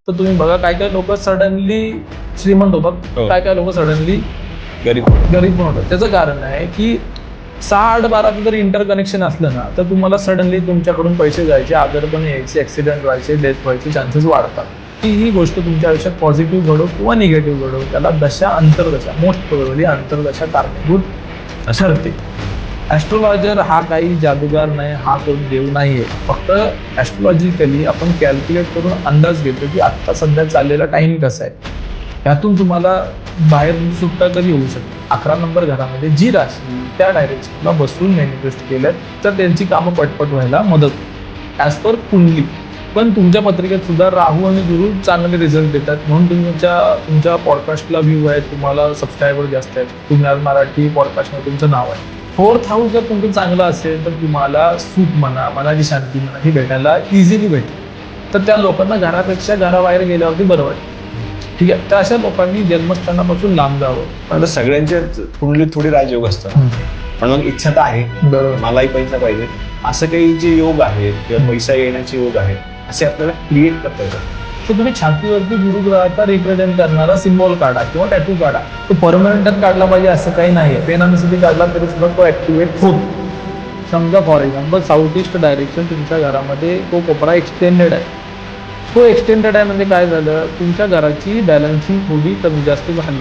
तर तुम्ही बघा काय काय लोक सडनली श्रीमंत होतात, काय काय लोक सडनली गरीब पण होतात. त्याचं कारण आहे की 6-8-12 जर इंटर कनेक्शन असलं ना तर तुम्हाला सडनली तुमच्याकडून पैसे जायचे, आजारपण यायचे, ऍक्सिडेंट व्हायचे, डेथ व्हायचे चान्सेस वाढतात. ही गोष्ट तुमच्या आयुष्यात पॉझिटिव्ह घडो किंवा निगेटिव्ह घडो, त्याला दशा अंतर्दशा, मोस्ट प्रोबेबली अंतर्दशा कारणीभूत ठरते. ॲस्ट्रोलॉजर हा काही जादूगार नाही, हा कोण देव नाहीये. फक्त ॲस्ट्रोलॉजिकली आपण कॅल्क्युलेट करून अंदाज घेतो की आत्ता सध्या चाललेला टाइम कसा आहे, यातून तुम्हाला बाहेर सुटका कधी होऊ शकते. 11 नंबर घरामध्ये जी राशी त्या डायरेक्शनला बसून मॅनिफेस्ट केलं तर त्यांची कामं पटपट व्हायला मदत होते ॲज पर कुंडली. पण तुमच्या पत्रिकेत सुद्धा राहू आणि गुरु चांगले रिझल्ट देतात, म्हणून तुमच्या पॉडकास्टला व्ह्यू आहेत, तुम्हाला सबस्क्रायबर जास्त आहेत, तुम्ही आज मराठी पॉडकास्टमध्ये तुमचं नाव आहे. 4th हाऊस जर तुमचं चांगलं असेल तर तुम्हाला सुख म्हणा, मनाची शांती म्हणा, ही भेटायला इझिली भेटेल. तर त्या लोकांना घरापेक्षा घराबाहेर गेल्यावरती बरं वाटेल. ठीक आहे, तर अशा लोकांनी जन्मस्थानापासून लांब जावं. आता सगळ्यांच्या कुंडलीत थोडी राजयोग असतात, पण मग इच्छा तर आहे, बरोबर, मलाही पैसा पाहिजे, असं काही जे योग आहेत किंवा पैसा येण्याचे योग आहेत असे आपल्याला क्रिएट करता येतात. तर तुम्ही छातीवरती गुरुग्रहाचा रिप्रेझेंट करणारा सिम्बॉल काढा किंवा टॅटू काढा. तो परमनंटच काढला पाहिजे असं काही नाहीये. पेन आणि सिटी काढला तरी सुद्धा तो ऍक्टिव्हेट होतो. समजा for example south east direction तुमच्या घरामध्ये तो कोपरा एक्सटेंडेड आहे. तो एक्सटेंडेड आहे म्हणजे काय झालं, तुमच्या घराची बॅलन्सिंग थोडी कमी जास्त झाली.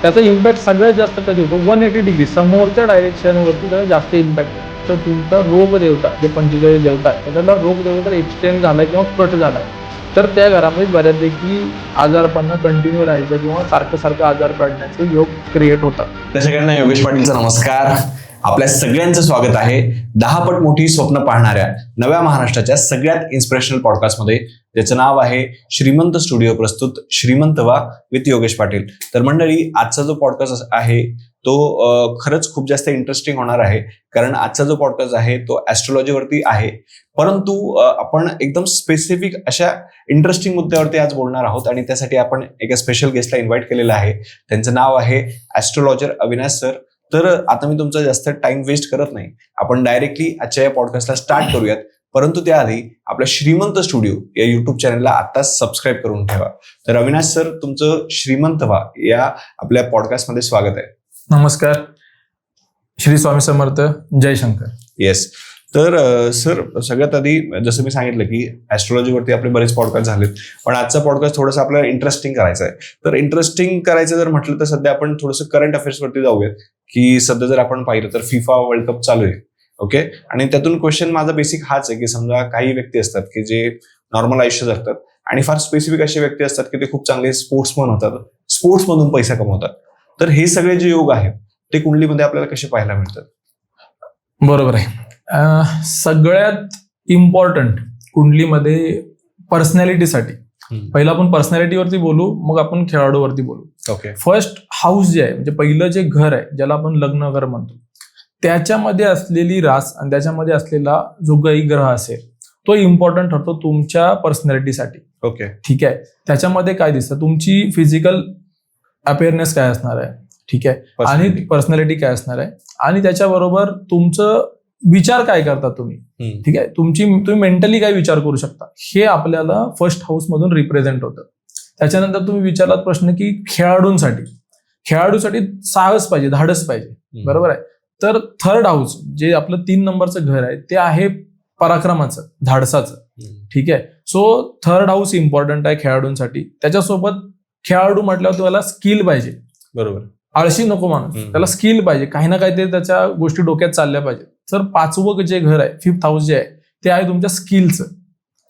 त्याचा इम्पॅक्ट सगळ्यात जास्त कधी होतो 180 डिग्री समोरच्या डायरेक्शनवरती त्याचा जास्त इम्पॅक्ट. तर तुमचा रोग देवता जे 45 देवता आहे त्याला रोग देवता एक्सटेंड झालाय किंवा कट झालाय, तर त्या घरामध्ये बऱ्यापैकी आजारपणा कंटिन्यू राहायचं किंवा सारखं आजार पडण्याचे योग क्रिएट होतात. त्या सगळ्यांना योगेश पाटीलचा नमस्कार. आपल्या सगळ्यांचं स्वागत आहे 10 पट मोठी स्वप्न पाहणाऱ्या नव्या महाराष्ट्राच्या सगळ्यात इन्स्पिरेशनल पॉडकास्टमध्ये, ज्याचं नाव आहे श्रीमंत स्टुडिओ प्रस्तुत श्रीमंत व्हा विथ योगेश पाटील. तर मंडळी, आजचा जो पॉडकास्ट आहे तो खरंच खूप जास्त इंटरेस्टिंग होणार आहे, कारण आजचा जो पॉडकास्ट आहे तो ॲस्ट्रोलॉजीवरती आहे, परंतु आपण एकदम स्पेसिफिक अशा इंटरेस्टिंग मुद्द्यावरती आज बोलणार आहोत. आणि त्यासाठी आपण एका स्पेशल गेस्टला इन्व्हाइट केलेलं आहे. त्यांचं नाव आहे ॲस्ट्रोलॉजर अविनाश सर. तर आता मी तुमचा जास्त टाइम वेस्ट करत नाही, आपण डायरेक्टली आजच्या या पॉडकास्टला स्टार्ट करूयात. परंतु त्याआधी आपल्या श्रीमंत स्टुडिओ या युट्यूब चॅनलला आत्ताच सबस्क्राईब करून ठेवा. तर अविनाश सर, तुमचं श्रीमंत व्हा या आपल्या पॉडकास्टमध्ये स्वागत आहे. नमस्कार, श्री स्वामी समर्थ, जय शंकर. येस. तर सर, सगळ्यात आधी जसं मी सांगितलं की ॲस्ट्रोलॉजीवरती आपले बरेच पॉडकास्ट झालेत, पण आजचा पॉडकास्ट थोडंसं आपल्याला इंटरेस्टिंग करायचं आहे. तर इंटरेस्टिंग करायचं जर म्हटलं तर सध्या आपण थोडंसं करंट अफेअर्सवरती जाऊयात. की सध्या जर आपण पाहिलं तर फिफा वर्ल्ड कप चालू आहे, ओके. आणि त्यातून क्वेश्चन माझा बेसिक हाच आहे की समजा काही व्यक्ती असतात की जे नॉर्मल आयुष्य जगतात आणि फार स्पेसिफिक असे व्यक्ती असतात की ते खूप चांगले स्पोर्ट्समन होतात, स्पोर्ट्समधून पैसा कमवतात. तर हे सगळे जे योग आहेत ते कुंडलीमध्ये आपल्याला कसे पाहायला मिळतात? बरोबर आहे. सगळ्यात इम्पॉर्टंट कुंडलीमध्ये पर्सनॅलिटीसाठी, पहिला आपण पर्सनॅलिटीवरती बोलू, मग आपण खेळाडूवरती बोलू. ओके. फर्स्ट हाऊस जे आहे म्हणजे पहिलं जे घर आहे ज्याला आपण लग्न घर म्हणतो, त्याच्यामध्ये असलेली रास आणि त्याच्यामध्ये असलेला जो काही ग्रह असेल तो इम्पॉर्टंट ठरतो तुमच्या पर्सनॅलिटीसाठी. ओके. ठीक आहे. त्याच्यामध्ये काय दिसतं, तुमची फिजिकल अपेअरनेस काय असणार आहे, ठीक आहे, आणि पर्सनॅलिटी काय असणार आहे, आणि त्याच्याबरोबर तुमचं विचार काय करता तुम्ही, ठीक आहे, तुम्ही मेंटली काय विचार करू शकता, हे आपल्याला फर्स्ट हाऊस मधून रिप्रेझेंट होतं. त्याच्यानंतर तुम्ही विचारलात प्रश्न की खेळाडूसाठी साहस पाहिजे, धाडस पाहिजे, बरोबर आहे. तर थर्ड हाऊस जे आपलं 3 नंबरचं घर आहे ते आहे पराक्रमाचं, धाडसाचं, ठीक आहे. सो थर्ड हाऊस इम्पॉर्टंट आहे खेळाडूंसाठी. त्याच्यासोबत खेळाडू म्हटल्यावर तुम्हाला स्किल पाहिजे, बरोबर, आळशी नको माणूस, त्याला स्किल पाहिजे, काही ना काहीतरी त्याच्या गोष्टी डोक्यात चालल्या पाहिजे. तर 5वं जे घर आहे, 5th हाऊस जे आहे ते आहे तुमच्या स्किलचं.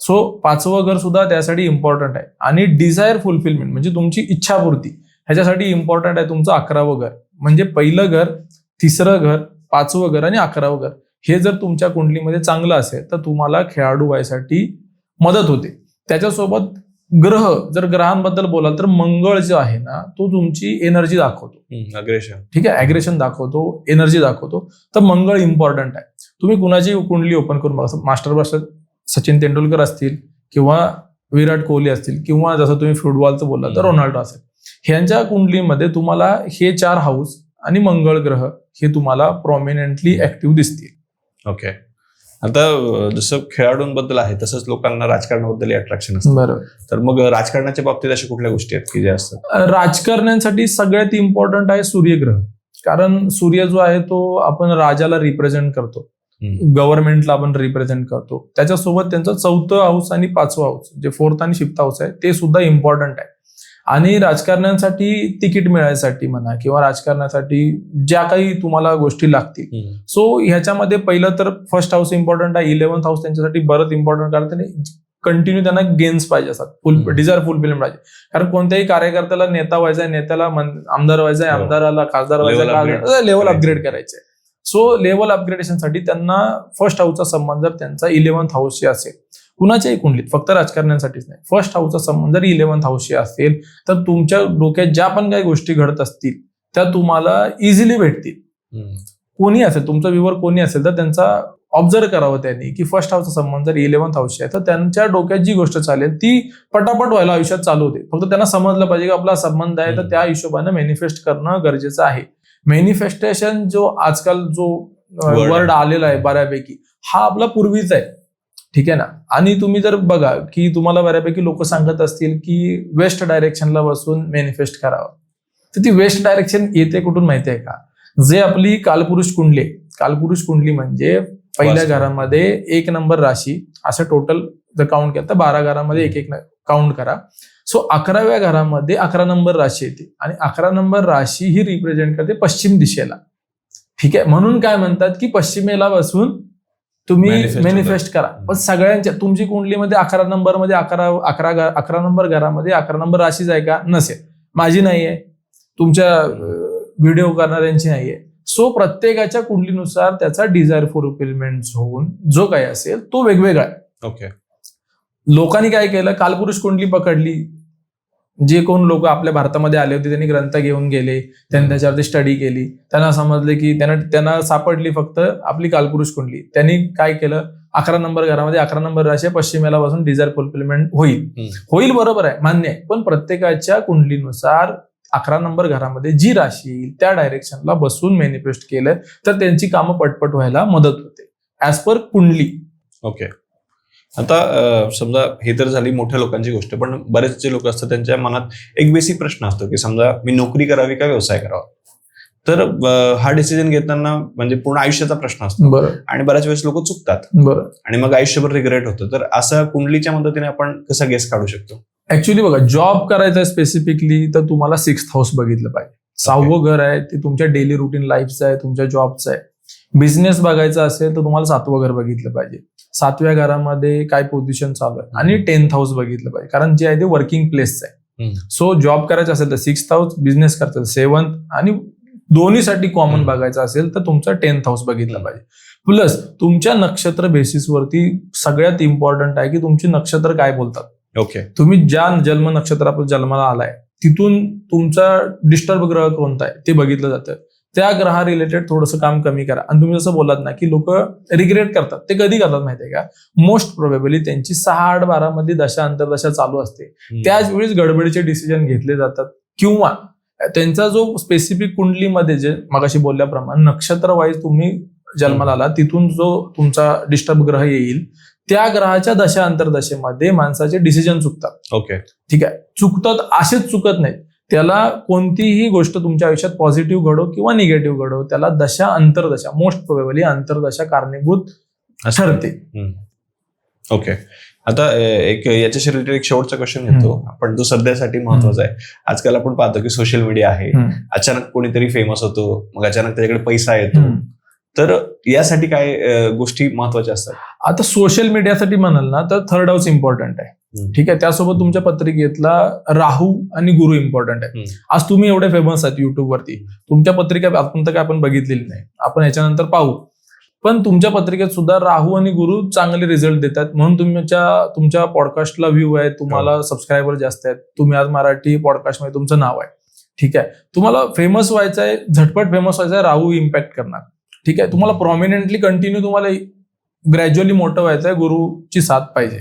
सो 5वं घर सुद्धा त्यासाठी इम्पॉर्टंट आहे. आणि डिझायर फुलफिलमेंट म्हणजे तुमची इच्छापूर्ती ह्याच्यासाठी इम्पॉर्टंट आहे तुमचं 11वं घर. म्हणजे पहिलं घर, 3रं घर, 5वं घर आणि 11वं घर हे जर तुमच्या कुंडलीमध्ये चांगलं असेल तर तुम्हाला खेळाडू व्हायसाठी मदत होते. त्याच्यासोबत ग्रह, जर ग्रहांबद्दल बोलाल तर मंगळ जो आहे ना तो तुमची एनर्जी दाखवतो, अग्रेशन, ठीक आहे, अग्रेशन दाखवतो, एनर्जी दाखवतो. तर मंगळ इम्पॉर्टंट आहे. तुम्ही कुणाची कुंडली ओपन करून बघा, मास्टर ब्लास्टर सचिन तेंडुलकर असतील किंवा विराट कोहली असतील किंवा जसं तुम्ही फुटबॉलचं बोलला तर रोनाल्डो असेल, ह्यांच्या कुंडलीमध्ये तुम्हाला हे 4 हाऊस आणि मंगळ ग्रह हे तुम्हाला प्रॉमिनंटली ऍक्टिव्ह दिसतील. ओके. आता जसं खेळाडूंबद्दल आहे तसंच लोकांना राजकारणाबद्दल अट्रॅक्शन असतं. बरोबर. तर मग राजकारणाच्या बाबतीत अशा कुठल्या गोष्टी आहेत की ज्या असतात? राजकारण्यांसाठी सगळ्यात इम्पॉर्टंट आहे सूर्यग्रह. कारण सूर्य जो आहे तो आपण राजाला रिप्रेझेंट करतो, गव्हर्नमेंटला आपण रिप्रेझेंट करतो. त्याच्यासोबत त्यांचं 4th हाऊस आणि 5वा हाऊस जे 4th आणि 5th हाऊस आहे ते सुद्धा इम्पॉर्टंट आहे. आणि राजकारण्यांसाठी तिकीट मिळायसाठी म्हणा किंवा राजकारणासाठी ज्या काही तुम्हाला गोष्टी लागतील, सो ह्याच्यामध्ये पहिलं तर 1st हाऊस इम्पॉर्टंट आहे. 11th हाऊस त्यांच्यासाठी बरंच इम्पॉर्टंट, कारण त्यांनी कंटिन्यू त्यांना गेन्स पाहिजे असतात, डिझायर फुलफिलमेंट पाहिजे. कारण कोणत्याही कार्यकर्त्याला नेता व्हायचंय, नेत्याला आमदार व्हायचंय, आमदाराला खासदार व्हायचं, लेवल अपग्रेड करायचंय. सो लेवल अपग्रेडेशनसाठी त्यांना 1st हाऊसचा संबंध जर त्यांचा 11th हाऊसशी असेल, कुणाच्याही कुंडलीत, फक्त राजकारण्यांसाठीच नाही, 1st हाऊसचा संबंध जर 11th हाऊसशी असेल तर तुमच्या डोक्यात ज्या पण काही गोष्टी घडत असतील त्या तुम्हाला इझिली भेटतील. कोणी असेल, तुमचं व्ह्यूवर कोणी असेल तर त्यांचा ऑब्झर्व करावं त्यांनी की 1st हाऊसचा संबंध जर 11th हाऊसशी आहे तर त्यांच्या डोक्यात जी गोष्ट चालेल ती पटापट व्हायला आयुष्यात चालू होते. फक्त त्यांना समजलं पाहिजे की आपला संबंध आहे तर त्या हिशोबाने मॅनिफेस्ट करणं गरजेचं आहे. मॅनिफेस्टेशन जो आजकाल जो वर्ड आलेला आहे बऱ्यापैकी, हा आपला पूर्वीच आहे. ठीक आहे ना. आणि तुम्ही जर बघा की तुम्हाला बऱ्यापैकी लोक सांगत असतील की वेस्ट डायरेक्शनला बसून मॅनिफेस्ट करावं, तर ती वेस्ट डायरेक्शन येते कुठून माहिती आहे का? जे आपली कालपुरुष कुंडली, कालपुरुष कुंडली म्हणजे पहिल्या घरामध्ये 1 नंबर राशी, असं टोटल जर काउंट केलं तर 12 घरामध्ये एक काउंट करा. सो 11व्या घरामध्ये 11 नंबर राशी येते आणि 11 नंबर राशी ही रिप्रेझेंट करते पश्चिम दिशेला. ठीक आहे. म्हणून काय म्हणतात की पश्चिमेला बसून तुम्ही मॅनिफेस्ट करा. पण सगळ्यांच्या तुमची कुंडलीमध्ये 11 नंबरमध्ये 11 नंबर घरामध्ये 11 नंबर राशीच आहे का? नसेल. माझी नाहीये, तुमच्या व्हिडिओ करणाऱ्यांची नाहीये. सो प्रत्येकाच्या कुंडलीनुसार त्याचा डिझायर फुलफिलमेंट होऊन जो काही असेल तो वेगवेगळा आहे. ओके. लोकांनी काय केलं, कालपुरुष कुंडली पकडली, जे कोण लोक आपल्या भारतामध्ये आले होते त्यांनी ग्रंथ घेऊन गेले, त्यांनी त्याच्यावरती स्टडी केली, त्यांना समजले की त्यांना सापडली फक्त आपली कालपुरुष कुंडली. त्यांनी काय केलं, 11 नंबर घरामध्ये 11 नंबर राशी पश्चिमेला बसून डिझायर फुलफिलमेंट होईल, बरोबर आहे, मान्य आहे. पण प्रत्येकाच्या कुंडलीनुसार 11 नंबर घरामध्ये जी राशी येईल त्या डायरेक्शनला बसून मॅनिफेस्ट केलं तर त्यांची कामं पटपट व्हायला मदत होते ऍज पर कुंडली. ओके. आता समजा हे तर झाली मोठ्या लोकांची गोष्ट, पण बरेच जे लोक असतात त्यांच्या मनात एक बेसिक प्रश्न असतो की समजा मी नोकरी करावी का व्यवसाय करावा. तर हा डिसिजन घेताना म्हणजे पूर्ण आयुष्याचा प्रश्न असतो. बरोबर. आणि बऱ्याच वेळेस लोक चुकतात. बरोबर. आणि मग आयुष्यभर रिग्रेट होतं. तर असं कुंडलीच्या मदतीने आपण कसा गेस काढू शकतो? ऍक्च्युली बघा, जॉब करायचा आहे स्पेसिफिकली तर तुम्हाला 6th हाऊस बघितलं पाहिजे. 6वं घर आहे ते तुमच्या डेली रुटीन लाईफचं आहे, तुमच्या जॉबचं आहे. बिझनेस बघायचा असेल तर तुम्हाला 7वं घर बघितलं पाहिजे. 7व्या घरामध्ये काय पोझिशन चालू आहे. आणि 10th हाऊस बघितलं पाहिजे, कारण जे आहे ते वर्किंग प्लेसचं आहे. सो जॉब करायचा असेल तर 6th हाऊस, बिझनेस करायचा 7th, आणि दोन्हीसाठी कॉमन बघायचं असेल तर तुमचा 10th हाऊस बघितलं पाहिजे. प्लस तुमच्या नक्षत्र बेसिसवरती सगळ्यात इम्पॉर्टंट आहे की तुमची नक्षत्र काय बोलतात. ओके. तुम्ही ज्या जन्म नक्षत्रापासून जन्माला आलाय तिथून तुमचा डिस्टर्ब ग्रह कोणता आहे ते बघितलं जातं. त्या ग्रहा रिलेटेड थोडंसं काम कमी करा. आणि तुम्ही जसं बोलात ना की लोक रिग्रेट करतात, ते कधी करतात माहितीये का? मोस्ट प्रोबेबली त्यांची 6, 8, 12 मध्ये दशा अंतर्दशा चालू असते, त्याच वेळेस गडबडीचे डिसिजन घेतले जातात. किंवा त्यांचा जो स्पेसिफिक कुंडलीमध्ये जे मगाशी बोलल्याप्रमाणे नक्षत्र वाईज तुम्ही जन्माला आला तिथून जो तुमचा डिस्टर्ब ग्रह येईल त्या ग्रहाच्या दशा अंतर्दशेमध्ये माणसाचे डिसिजन चुकतात. ओके. ठीक आहे. चुकतात असेच चुकत नाहीत. त्याला कोणतीही गोष्ट तुमच्या आयुष्यात पॉझिटिव्ह घडो किंवा निगेटिव्ह घडो, त्याला दशा अंतर्दशा, मोस्ट प्रोबेबली अंतर्दशा कारणीभूत ठरते. ओके. आता एक याच्याशी रिलेटेड एक शेवटचा क्वेश्चन घेतो आपण, जो सध्यासाठी महत्वाचा आहे. आजकाल आपण पाहतो की सोशल मीडिया आहे, अचानक कोणीतरी फेमस होतो, मग अचानक त्याच्याकडे पैसा येतो. तर यासाठी काय गोष्टी महत्वाच्या असतात? आता सोशल मीडियासाठी म्हणाल ना तर 3rd हाऊस इम्पॉर्टंट आहे. ठीक आहे. त्यासोबत तुमच्या पत्रिकेतला राहू आणि गुरु इम्पॉर्टंट आहे. आज तुम्ही एवढे फेमस आहात युट्यूबवरती, तुमच्या पत्रिका आतापर्यंत काय आपण बघितलेली नाही, आपण याच्यानंतर पाहू. पण तुमच्या पत्रिकेत सुद्धा राहू आणि गुरु चांगले रिझल्ट देतात, म्हणून तुमच्या पॉडकास्टला व्ह्यू आहे, तुम्हाला सबस्क्रायबर जास्त आहेत, तुम्ही आज मराठी पॉडकास्टमध्ये तुमचं नाव आहे. ठीक आहे. तुम्हाला फेमस व्हायचं आहे, झटपट फेमस व्हायचं आहे, राहू इम्पॅक्ट करणार. ठीक आहे. तुम्हाला प्रॉमिनंटली कंटिन्यू तुम्हाला ग्रॅज्युअली मोठं व्हायचं आहे, गुरुची साथ पाहिजे.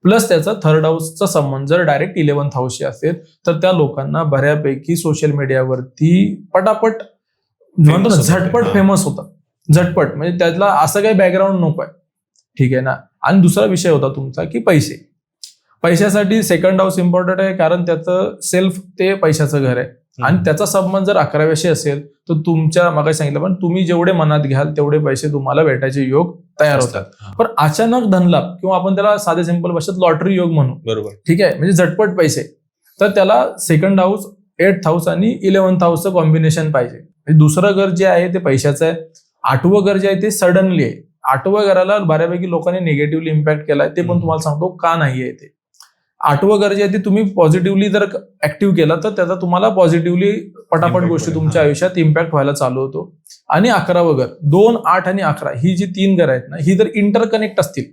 प्लस त्याचा 3rd हाऊसचा संबंध जर डायरेक्ट 11th हाऊसशी असेल तर त्या लोकांना बऱ्यापैकी सोशल मीडियावरती पटापट म्हणतो ना झटपट फेमस होतात. झटपट म्हणजे त्यातला असं काही बॅकग्राऊंड नको आहे. ठीक आहे ना. आणि दुसरा विषय होता तुमचा की पैशासाठी सेकंड हाऊस इम्पॉर्टंट आहे, कारण त्याचं सेल्फ ते पैशाचं घर आहे. आणि त्याचा संबंध जर 11व्याशी असेल तर तुमच्या मागे सांगितलं पण तुम्ही जेवढे मनात घ्याल तेवढे पैसे तुम्हाला भेटायचे योग तयार होतात. पण अचानक धनलाभ किंवा आपण त्याला साधे सिंपल भाषेत लॉटरी योग म्हणू, बरोबर, ठीक आहे, म्हणजे झटपट पैसे, तर त्याला सेकंड हाऊस, 8th हाऊस आणि 11th हाऊसचं कॉम्बिनेशन पाहिजे. दुसरं घर जे आहे ते पैशाचं आहे. 8वं घर जे आहे ते सडनली आहे. 8व्या घराला बऱ्यापैकी लोकांनी निगेटिव्हली इम्पॅक्ट केलाय, ते पण तुम्हाला सांगतो का नाहीये ते. 8वं घर जे आहे ते तुम्ही पॉझिटिव्हली जर ऍक्टिव्ह केलं तर त्याचा तुम्हाला पॉझिटिव्हली पटापट गोष्टी तुमच्या आयुष्यात इम्पॅक्ट व्हायला चालू होतो. आणि 11वं घर, 2, 8 आणि 11 ही जी 3 घरं आहेत ना, ही जर इंटरकनेक्ट असतील,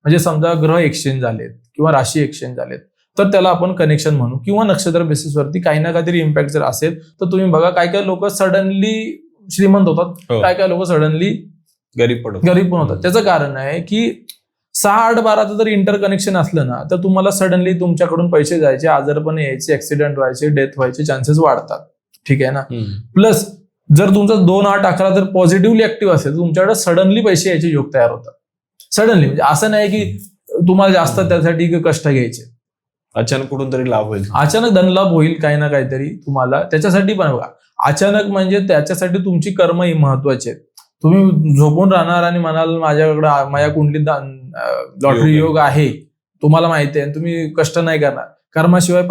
म्हणजे समजा ग्रह एक्सचेंज झालेत किंवा राशी एक्सचेंज झालेत, तर त्याला आपण कनेक्शन म्हणू. किंवा नक्षत्र बेसिसवरती काही ना काहीतरी इम्पॅक्ट जर असेल तर तुम्ही बघा काय लोक सडनली श्रीमंत होतात, काय लोक सडनली गरीब पण होतात. त्याचं कारण आहे की 6-8-12चं जर इंटरकनेक्शन असलं ना तर तुम्हाला सडनली तुमच्याकडून पैसे जायचे, आजारपण यायचे, ऍक्सिडेंट व्हायचे, डेथ व्हायचे चान्सेस वाढतात. ठीक आहे ना. प्लस जर तुमचा 2-8-11 जर पॉझिटिव्हली ऍक्टिव्ह असेल तर तुमच्याकडे सडनली पैसे यायचे योग तयार होतात. सडनली, म्हणजे असं नाही की तुम्हाला जास्त त्यासाठी कष्ट घ्यायचे, अचानक कुठून तरी लाभ होईल, अचानक धनलाभ होईल काही ना काहीतरी तुम्हाला. त्याच्यासाठी पण बघा, अचानक म्हणजे त्याच्यासाठी तुमची कर्म ही महत्वाची आहेत. तुम्ही झोपून राहणार आणि म्हणाल माझ्या कुंडलीत लॉटरी योग आहे, तुम्हाला माहिती आहे, तुम्ही कष्ट नाही करणार. कर्माशिवाय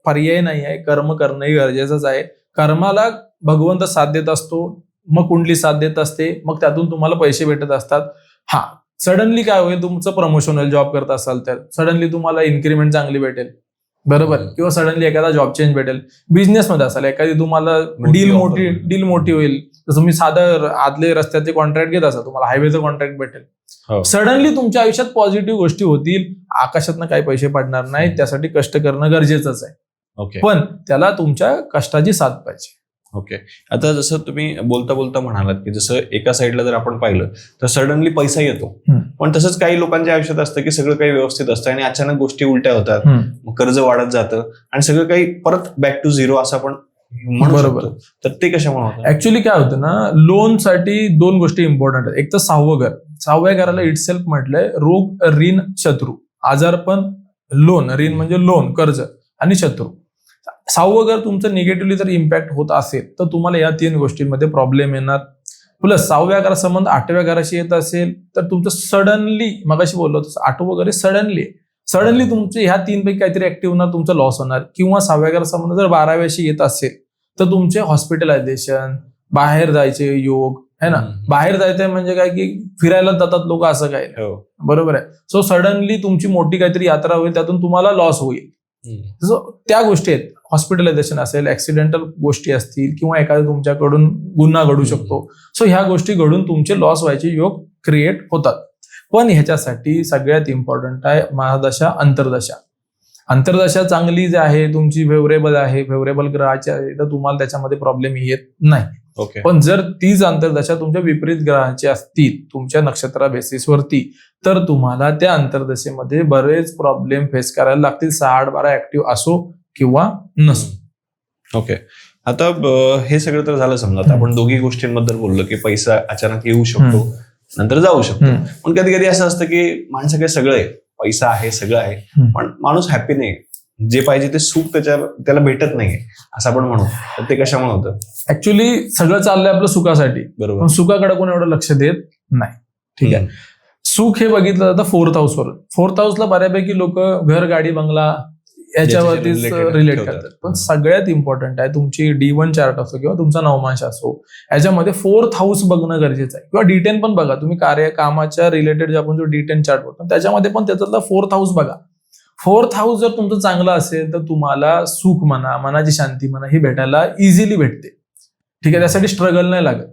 पर्याय नाही आहे, कर्म करणंही गरजेचंच आहे. कर्माला भगवंत साथ देत असतो, मग कुंडली साथ देत असते, मग त्यातून तुम्हाला पैसे भेटत असतात. हा, सडनली काय होईल, तुमचं प्रमोशन होईल, जॉब करत असाल तर सडनली तुम्हाला इन्क्रीमेंट चांगली भेटेल, बरोबर, किंवा सडनली एखादा जॉब चेंज भेटेल. बिझनेसमध्ये असाल, एखादी तुम्हाला डील मोठी होईल. जसं तुम्ही साधं आदले रस्त्याचे कॉन्ट्रॅक्ट घेत असाल, तुम्हाला हायवेचं कॉन्ट्रॅक्ट भेटेल. सडनली तुमच्या आयुष्यात पॉझिटिव्ह गोष्टी होतील. आकाशातनं काही पैसे पडणार नाही, त्यासाठी कष्ट करणं गरजेचंच आहे. ओके, पण त्याला तुमच्या कष्टाची साथ पाहिजे. ओके. आता जसं तुम्ही बोलता बोलता म्हणालात की जसं एका साईडला जर आपण पाहिलं तर सडनली पैसा येतो, पण तसंच काही लोकांच्या आयुष्यात असतं की सगळं काही व्यवस्थित असतं आणि अचानक गोष्टी उलट्या होतात, मग कर्ज वाढत जातं आणि सगळं काही परत बॅक टू झिरो असं आपण म्हणू शकतो. तर ते कशामुळे होतं? ऍक्च्युअली काय होतं ना, लोन साठी 2 गोष्टी इम्पॉर्टंट आहेत. एक तर 6वं घर, 6व्या घराला इट सेल्फ म्हटलंय रोग, ऋण, शत्रू, आजारपण, लोन, ऋण म्हणजे लोन, कर्ज, आणि शत्रू. 6वं घर तुमचं निगेटिव्हली जर इम्पॅक्ट होत असेल तर तुम्हाला या 3 गोष्टींमध्ये प्रॉब्लेम येणार. प्लस 6व्या घरा संबंध 8व्या घराशी येत असेल तर तुमचं सडनली, मगाशी बोललो तसं 8वं घर सडनली तुमचे ह्या 3 पैकी काहीतरी ऍक्टिव्ह होणार, तुमचं लॉस होणार. किंवा 6व्या घरा संबंध जर 12व्याशी येत असेल तर तुमचे हॉस्पिटलायझेशन, बाहेर जायचे योग है ना. बाहेर जायचंय म्हणजे काय की फिरायला जातात लोक, असं काय, बरोबर आहे. सो सडनली तुमची मोठी काहीतरी यात्रा होईल, त्यातून तुम्हाला लॉस होईल. त्या गोष्टी आहेत. हॉस्पिटलायझेशन असेल, ऍक्सिडेंटल गोष्टी असतील, किंवा एखाद्या तुमच्याकडून गुन्हा घडू शकतो. सो ह्या गोष्टी घडून तुमचे लॉस व्हायचे योग क्रिएट होतात. पण ह्याच्यासाठी सगळ्यात इम्पॉर्टंट आहे महादशा, अंतर्दशा. अंतर्दशा चांगली जी आहे तुमची, फेवरेबल ग्रहाची आहे, तर तुम्हाला त्याच्यामध्ये प्रॉब्लेम येत नाही. ओके. पण जर तीच अंतर्दशा तुमच्या विपरीत ग्रहांची असतील तुमच्या नक्षत्रा बेसिसवरती, तर तुम्हाला त्या अंतर्दशेमध्ये बरेच प्रॉब्लेम फेस करायला लागतील, 6-8-12 ऍक्टिव्ह असो किंवा नसो. ओके. आता हे सगळं तर झालं, समजा आता आपण दोघी गोष्टींबद्दल बोललो की पैसा अचानक येऊ शकतो, नंतर जाऊ शकतो. पण कधी कधी असं असतं की माणसाकडे सगळं आहे, पैसा आहे, सगळं आहे, पण माणूस हॅपी नाही, जे पाहिजे ते सुख त्याला भेटत नाहीये असं आपण म्हणू. तर ते कशामुळे होतं? ऍक्च्युअली सगळं चाललंय आपलं सुखासाठी, बरोबर, पण सुखाकडे कोण एवढं लक्ष देत नाही. ठीक आहे. सुख हे बघितलं जातं 4th हाऊसवरून. 4th हाऊसला बऱ्यापैकी लोक घर, गाडी, बंगला याच्यावरतीच रिलेट करतात. पण सगळ्यात इम्पॉर्टंट आहे तुमची D1 चार्ट असो किंवा तुमचा नवमांश असो, याच्यामध्ये 4th हाऊस बघणं गरजेचं आहे. किंवा D10 पण बघा तुम्ही, कामाच्या रिलेटेड जे आपण जो D10 चार्ट बघतो त्याच्यामध्ये पण त्याच्यातला 4th हाऊस बघा. 4th हाऊस जर तुमचं चांगलं असेल तर तुम्हाला सुख म्हणा, मनाची शांती म्हणा, ही भेटायला इझिली भेटते. ठीक आहे. त्यासाठी स्ट्रगल नाही लागत.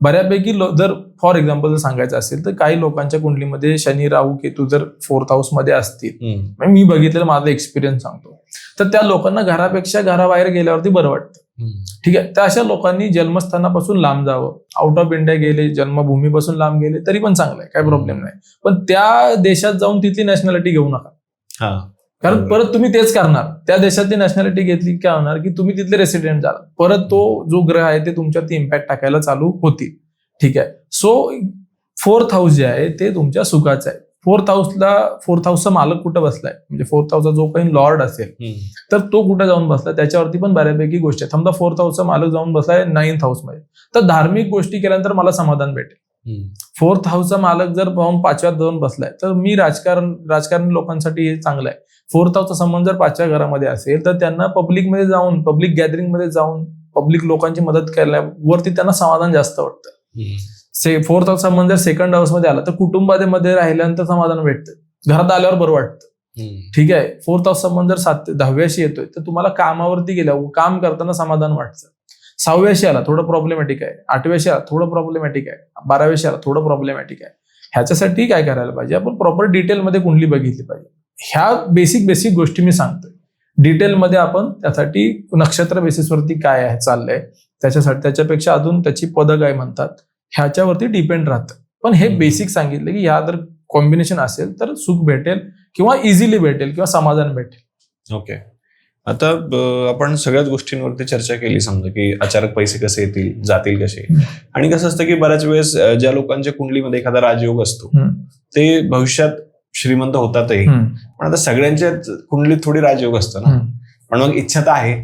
बऱ्यापैकी जर फॉर एक्झाम्पल जर सांगायचं असेल तर काही लोकांच्या कुंडलीमध्ये शनी, राहू, केतू जर 4th हाऊस मध्ये असतील, मी बघितलेलं माझा एक्सपिरियन्स सांगतो, तर त्या लोकांना घरापेक्षा घराबाहेर गेल्यावरती बरं वाटतं. ठीक आहे. त्या अशा लोकांनी जन्मस्थानापासून लांब जावं, आउट ऑफ इंडिया गेले, जन्मभूमीपासून लांब गेले तरी पण चांगलं आहे, काही प्रॉब्लेम नाही. पण त्या देशात जाऊन तिथली नॅशनॅलिटी घेऊ नका, कारण परत तुम्ही तेच करणार. त्या देशातली नॅशनॅलिटी घेतली काय होणार की तुम्ही तिथले रेसिडेंट झाला, परत तो जो ग्रह आहे ते तुमच्यावरती इम्पॅक्ट टाकायला चालू होतील. ठीक आहे. सो 4th हाऊस जे आहे ते तुमच्या सुखाचं आहे. फोर्थ हाऊसचा मालक कुठं बसलाय, म्हणजे फोर्थ हाऊसचा जो काही लॉर्ड असेल तर तो कुठे जाऊन बसलाय त्याच्यावरती पण बऱ्यापैकी गोष्टी आहेत. समजा फोर्थ हाऊसचा मालक जाऊन बसलाय 9th हाऊसमध्ये, तर धार्मिक गोष्टी केल्यानंतर मला समाधान भेटेल. फोर्थ हाऊसचा मालक जर पाहून 5व्यात जाऊन बसलाय तर मी राजकारणी लोकांसाठी हे चांगलं आहे. फोर्थ हाऊसचा संबंध जर 5व्या घरामध्ये असेल तर त्यांना पब्लिकमध्ये जाऊन, पब्लिक गॅदरिंगमध्ये जाऊन, पब्लिक लोकांची मदत केल्यावरती त्यांना समाधान जास्त वाटतं. फोर्थ हाऊस संबंध जर 2nd हाऊसमध्ये आला तर कुटुंबामध्ये राहिल्यानंतर समाधान भेटतं, घरात आल्यावर बरं वाटतं. ठीक आहे. फोर्थ हाऊस संबंध जर 10व्याशी येतोय तर तुम्हाला कामावरती गेल्यावर काम करताना समाधान वाटतं. 6व्याशी आला थोडं प्रॉब्लेमॅटिक आहे, 8व्याशी आला थोडं प्रॉब्लेमॅटिक आहे, 12व्याशी आला थोडं प्रॉब्लेमॅटिक आहे. ह्याच्यासाठी काय करायला पाहिजे, आपण प्रॉपर डिटेलमध्ये कुंडली बघितली पाहिजे. ह्या बेसिक गोष्टी मी सांगतोय. डिटेलमध्ये आपण त्यासाठी नक्षत्र बेसिसवरती काय आहे चाललंय त्याच्यासाठी, त्याच्यापेक्षा अजून त्याची पदं काय म्हणतात ह्याच्यावरती डिपेंड राहतं. पण हे बेसिक सांगितलं की ह्या जर कॉम्बिनेशन असेल तर सुख भेटेल किंवा इझिली भेटेल किंवा समाधान भेटेल. ओके. आता आपण सगळ्याच गोष्टींवरती चर्चा केली, समजा की अचानक पैसे कसे येतील, जातील कसे, आणि कसं असतं की बऱ्याच वेळेस ज्या लोकांच्या कुंडलीमध्ये एखादा राजयोग असतो ते भविष्यात श्रीमंत होतातही, पण आता सगळ्यांच्या कुंडलीत थोडी राजयोग असतो ना, पण मग इच्छा तर आहे,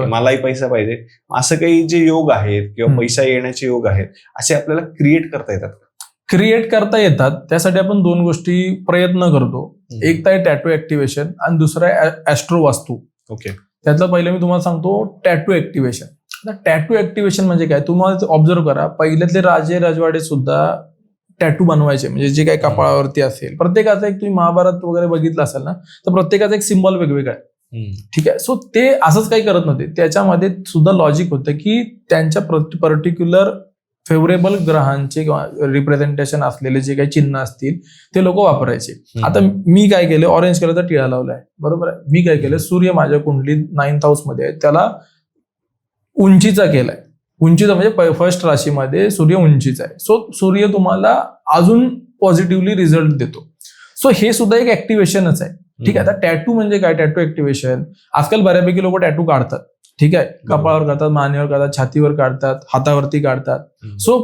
मलाही पैसा पाहिजे. असं काही जे योग आहेत किंवा पैसा येण्याचे योग आहेत असे आपल्याला क्रिएट करता येतात का? क्रिएट करता येतात. त्यासाठी आपण 2 गोष्टी प्रयत्न करतो. एक तर आहे टॅटू ऍक्टिव्हेशन आणि दुसरा आहे ऍस्ट्रो वास्तू. ओके. त्यातलं पहिलं मी तुम्हाला सांगतो टॅटू ऍक्टिव्हेशन. आता टॅटू ऍक्टिव्हेशन म्हणजे काय, तुम्हाला ऑब्झर्व करा, पहिल्यातले राजे राजवाडे सुद्धा टॅटू बनवायचे, म्हणजे जे काही कपाळावरती असेल. प्रत्येकाचा एक, तुम्ही महाभारत वगैरे बघितलं असेल ना, तर प्रत्येकाचा एक सिम्बॉल वेगवेगळा आहे. ठीक आहे. सो ते असंच काही करत नव्हते, त्याच्यामध्ये सुद्धा लॉजिक होतं की त्यांच्या पर्टिक्युलर फेवरेबल ग्रहांचे किंवा रिप्रेझेंटेशन असलेले जे काही चिन्ह असतील ते लोक वापरायचे. आता मी काय केलं, ऑरेंज कलरचा टिळा लावलाय, बरोबर आहे. मी काय केलं, सूर्य माझ्या कुंडलीत 9th हाऊसमध्ये आहे, त्याला उंचीचा केलाय. उंचीचा म्हणजे फर्स्ट राशीमध्ये सूर्य उंचीचा आहे. सो सूर्य तुम्हाला अजून पॉझिटिव्हली रिझल्ट देतो. सो हे सुद्धा एक ऍक्टिव्हेशनच आहे. ठीक आहे. आता टॅटू म्हणजे काय, टॅटू ऍक्टिव्हेशन आजकाल बऱ्यापैकी लोक टॅटू काढतात. ठीक आहे. कपाळावर काढतात, मानेवर काढतात, छातीवर काढतात, हातावरती काढतात. सो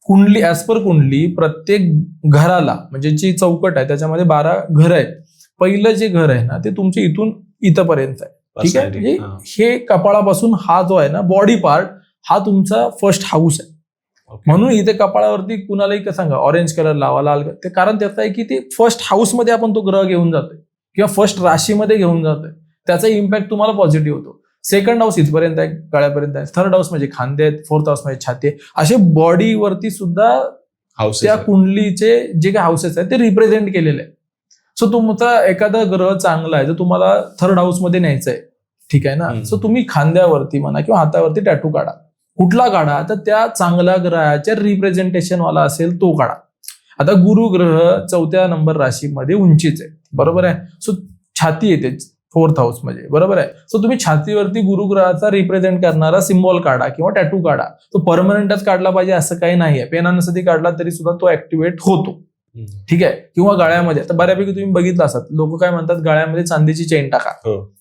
कुंडली, ऍज पर कुंडली, प्रत्येक घराला म्हणजे जी चौकट आहे त्याच्यामध्ये 12 घर आहेत. पहिलं जे घर आहे ना ते तुमच्या इथून इथपर्यंत आहे. ठीक आहे. म्हणजे हे कपाळापासून हा जो आहे ना बॉडी पार्ट हा तुमचा फर्स्ट हाऊस आहे. म्हणून इथे कपाळावरती कुणालाही सांगा ऑरेंज कलर लावा, लाल कलर, ते कारण त्याचं आहे की ते फर्स्ट हाऊस मध्ये आपण तो ग्रह घेऊन जातोय किंवा फर्स्ट राशीमध्ये घेऊन जातोय, त्याचा इम्पॅक्ट तुम्हाला पॉझिटिव्ह होतो. 2nd हाऊस इथपर्यंत आहे, गळ्यापर्यंत आहे. 3rd हाऊस म्हणजे खांदे आहेत, 4th हाऊस म्हणजे छाती आहे. असे बॉडीवरती सुद्धा त्या कुंडलीचे जे काही हाऊसेस आहेत ते रिप्रेझेंट केलेले आहे. सो तुमचा एखादा ग्रह चांगला आहे तर तुम्हाला 3rd हाऊस मध्ये न्यायचं आहे. ठीक आहे ना. सो तुम्ही खांद्यावरती म्हणा किंवा हातावरती टॅटू काढा. कुठला काढा तर त्या चांगल्या ग्रहाच्या रिप्रेझेंटेशन वाला असेल तो काढा. आता गुरु ग्रह 4थ्या नंबर राशीमध्ये उंचीच आहे, बरोबर आहे. सो छाती येते 4th हाऊस मध्ये, बरोबर आहे. सो तुम्ही छातीवरती गुरुग्रहाचा रिप्रेझेंट करणारा सिम्बॉल काढा किंवा टॅटू काढा. तो परमनंटच काढला पाहिजे असं काही नाहीये. पेनानं साठी काढला तरी सुद्धा तो ऍक्टिव्हेट होतो. ठीक आहे. किंवा गळ्यामध्ये, आता बऱ्यापैकी तुम्ही बघितलं असतात, लोक काय म्हणतात गळ्यामध्ये चांदीची चेन टाका.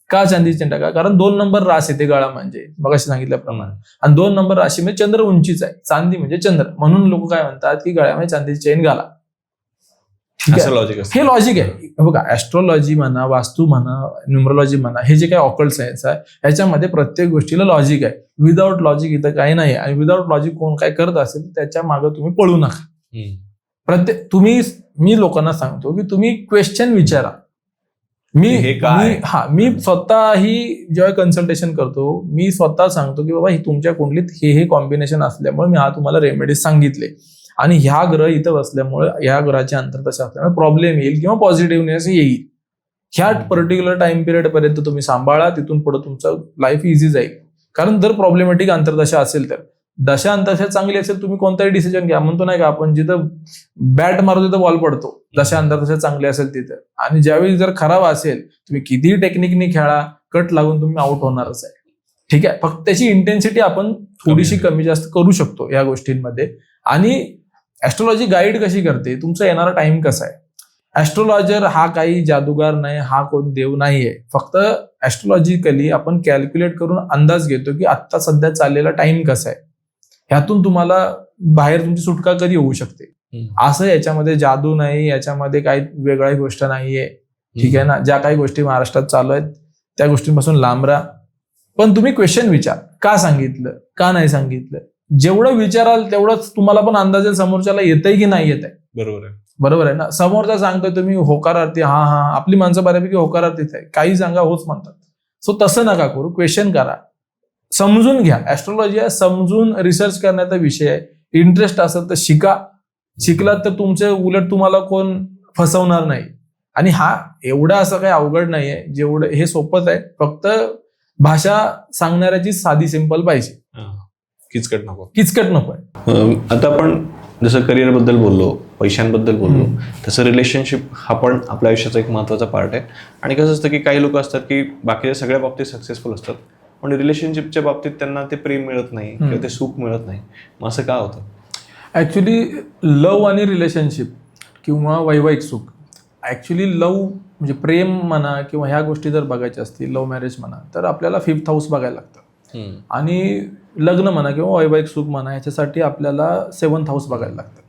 का चांदीची चेन टाका, कारण 2 नंबर रास येते गळा म्हणजे, मग अशी सांगितल्याप्रमाणे, आणि 2 नंबर राशीमध्ये चंद्र उंचीच आहे, चांदी म्हणजे चंद्र, म्हणून लोक काय म्हणतात की गळ्यामध्ये चांदीची चेन घाला. हे लॉजिक आहे. बघा, ऍस्ट्रॉलॉजी म्हणा, वास्तू म्हणा, न्यूमरोलॉजी म्हणा, हे जे काही ऑकल्ट सायन्स आहे याच्यामध्ये प्रत्येक गोष्टीला लॉजिक आहे. विदाऊट लॉजिक इथं काही नाही. आणि विदाऊट लॉजिक कोण काय करत असेल त्याच्या मागे तुम्ही पळू नका. मी लोकांना सांगतो की तुम्ही क्वेश्चन विचारा. मी स्वतःही जेव्हा कन्सल्टेशन करतो मी स्वतः सांगतो की बाबा तुमच्या कुंडलीत हे कॉम्बिनेशन असल्यामुळे मी तुम्हाला रेमेडीज सांगितले, आणि ह्या ग्रह इथं बसल्यामुळे ह्या ग्रहाचे अंतर्दशा असल्यामुळे प्रॉब्लेम येईल किंवा पॉझिटिव्हनेस येईल. ह्या पर्टिक्युलर टाइम पिरियड पर्यंत तुम्ही सांभाळा, तिथून पुढे तुमचं लाईफ इझी जाईल. कारण जर प्रॉब्लेमॅटिक अंतर्दशा असेल तर, दशा अंतर्दशा चांगली असेल तुम्ही कोणताही डिसिजन घ्या. म्हणतो नाही का आपण, जिथं बॅट मारतो तिथं बॉल पडतो. दशा अंतर्दशा चांगली असेल तिथं. आणि ज्यावेळी जर खराब असेल तुम्ही कितीही टेक्निकनी खेळा, कट लागून तुम्ही आउट होणारच आहे. ठीक आहे. फक्त त्याची इंटेन्सिटी आपण थोडीशी कमी जास्त करू शकतो या गोष्टींमध्ये. आणि ऍस्ट्रॉलॉजी गाईड कशी करते, तुमचा येणारा टाइम कसा आहे. ऍस्ट्रॉलॉजर हा काही जादूगार नाही, हा कोण देव नाहीये. फक्त ऍस्ट्रॉलॉजिकली आपण कॅल्क्युलेट करून अंदाज घेतो की आत्ता सध्या चाललेला टाइम कसा आहे. ह्यातून तुम्हाला बाहेर तुमची सुटका कधी होऊ शकते. असं याच्यामध्ये जादू नाही, याच्यामध्ये काही वेगळी गोष्ट नाहीये. ठीक आहे ना. ज्या काही गोष्टी महाराष्ट्रात चालू आहेत त्या गोष्टींपासून लांब राहा. पण तुम्ही क्वेश्चन विचार, का सांगितलं, का नाही सांगितलं. जेवढं विचाराल तेवढंच तुम्हाला पण अंदाज येईल समोरच्याला येतंय की नाही येत आहे. बरोबर आहे ना. समोरचा सांगतोय तुम्ही होकारार्थी, हा हा, आपली माणसं बऱ्यापैकी होकारार्थीच आहे, काही सांगा होच म्हणतात. सो तसं नका करू, क्वेश्चन करा, समजून घ्या. ऍस्ट्रॉलॉजी आहे समजून रिसर्च करण्याचा विषय आहे. इंटरेस्ट असेल तर शिकलात तर तुमचे उलट तुम्हाला कोण फसवणार नाही. आणि हा एवढं असं काही अवघड नाहीये, जेवढं हे सोपंच आहे. फक्त भाषा सांगणाऱ्याची साधी सिंपल पाहिजे, किचकट नको. आता आपण जसं करिअर बद्दल बोललो, पैशांबद्दल बोललो, तसं रिलेशनशिप हा पण आपल्या आयुष्याचा एक महत्त्वाचा पार्ट आहे. आणि कसं असतं की काही लोक असतात की बाकीच्या सगळ्या बाबतीत सक्सेसफुल असतात, पण रिलेशनशिपच्या बाबतीत त्यांना ते प्रेम मिळत नाही किंवा ते सुख मिळत नाही. मग असं का होतं? ऍक्च्युली लव्ह आणि रिलेशनशिप किंवा वैवाहिक सुख, ऍक्च्युली लव्ह म्हणजे प्रेम म्हणा किंवा ह्या गोष्टी जर बघायच्या असतील, लव्ह मॅरेज म्हणा, तर आपल्याला 5th हाऊस बघायला लागतं. आणि लग्न म्हणा किंवा वैवाहिक सुख म्हणा ह्याच्यासाठी आपल्याला 7th हाऊस बघायला लागतं.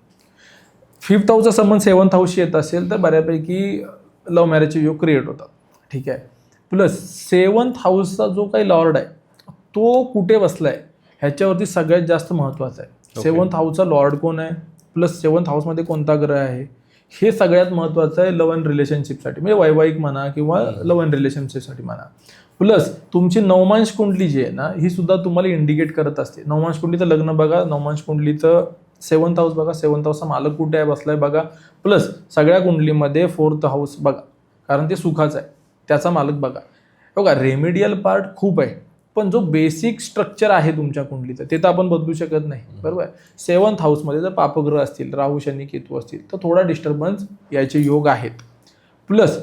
5th हाऊसचा संबंध 7th हाऊसशी येत असेल तर बऱ्यापैकी लव्ह मॅरेजचे योग क्रिएट होतात. ठीक आहे. प्लस 7th हाऊसचा जो काही लॉर्ड आहे तो कुठे बसलाय ह्याच्यावरती सगळ्यात जास्त महत्वाचं आहे. 7th हाऊसचा लॉर्ड कोण आहे, प्लस 7th हाऊसमध्ये कोणता ग्रह आहे, हे सगळ्यात महत्वाचं आहे लव्ह अँड रिलेशनशिपसाठी, म्हणजे वैवाहिक म्हणा किंवा लव्ह अँड रिलेशनशिपसाठी म्हणा. प्लस तुमची नवमांश कुंडली जी आहे ना ही सुद्धा तुम्हाला इंडिकेट करत असते. नवमांश कुंडलीचं लग्न बघा, नवमांश कुंडलीचं 7th हाऊस बघा, 7th हाऊसचा मालक कुठे आहे बसलाय बघा. प्लस सगळ्या कुंडलीमध्ये 4th हाऊस बघा, कारण ते सुखाचं आहे, त्याचा मालक बघा. बघा रेमेडियल पार्ट खूप आहे, पण जो बेसिक स्ट्रक्चर आहे तुमच्या कुंडलीचं ते तर आपण बदलू शकत नाही. बरोबर आहे. 7th हाऊसमध्ये जर पापग्रह असतील, राहू शनी केतू असतील तर थोडा डिस्टर्बन्स याचे योग आहेत. प्लस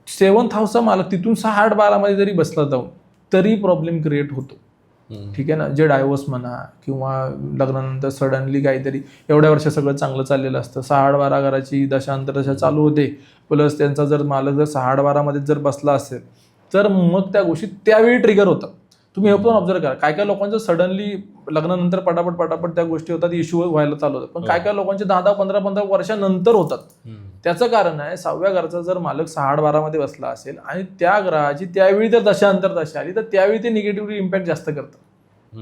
7th हाऊसचा मालक तिथून 6-8-12 जरी बसला जाऊन तरी प्रॉब्लेम क्रिएट होतो. ठीक आहे ना. जे डायव्होर्स म्हणा किंवा लग्नानंतर सडनली काहीतरी एवढ्या वर्ष सगळं चांगलं चाललेलं असतं, 6-8-12 घराची दशा अंतर्दशा चालू होते, प्लस त्यांचा जर मालक जर 6-8-12 जर बसला असेल तर मग त्या गोष्टी त्यावेळी ट्रिगर होतात. तुम्ही हे पण ऑब्झर्व करा, काय काय लोकांचं सडनली लग्नानंतर पटापट त्या गोष्टी होतात, इश्यू व्हायला चालू होतात. पण काय काय लोकांचे 10-10, 15-15 वर्षानंतर होतात. त्याचं कारण आहे 6व्या घराचा जर मालक 6-8-12 बसला असेल आणि त्या ग्रहाची त्यावेळी जर दशा अंतर्दशा आली तर त्यावेळी ते निगेटिव्ह इम्पॅक्ट जास्त करतात.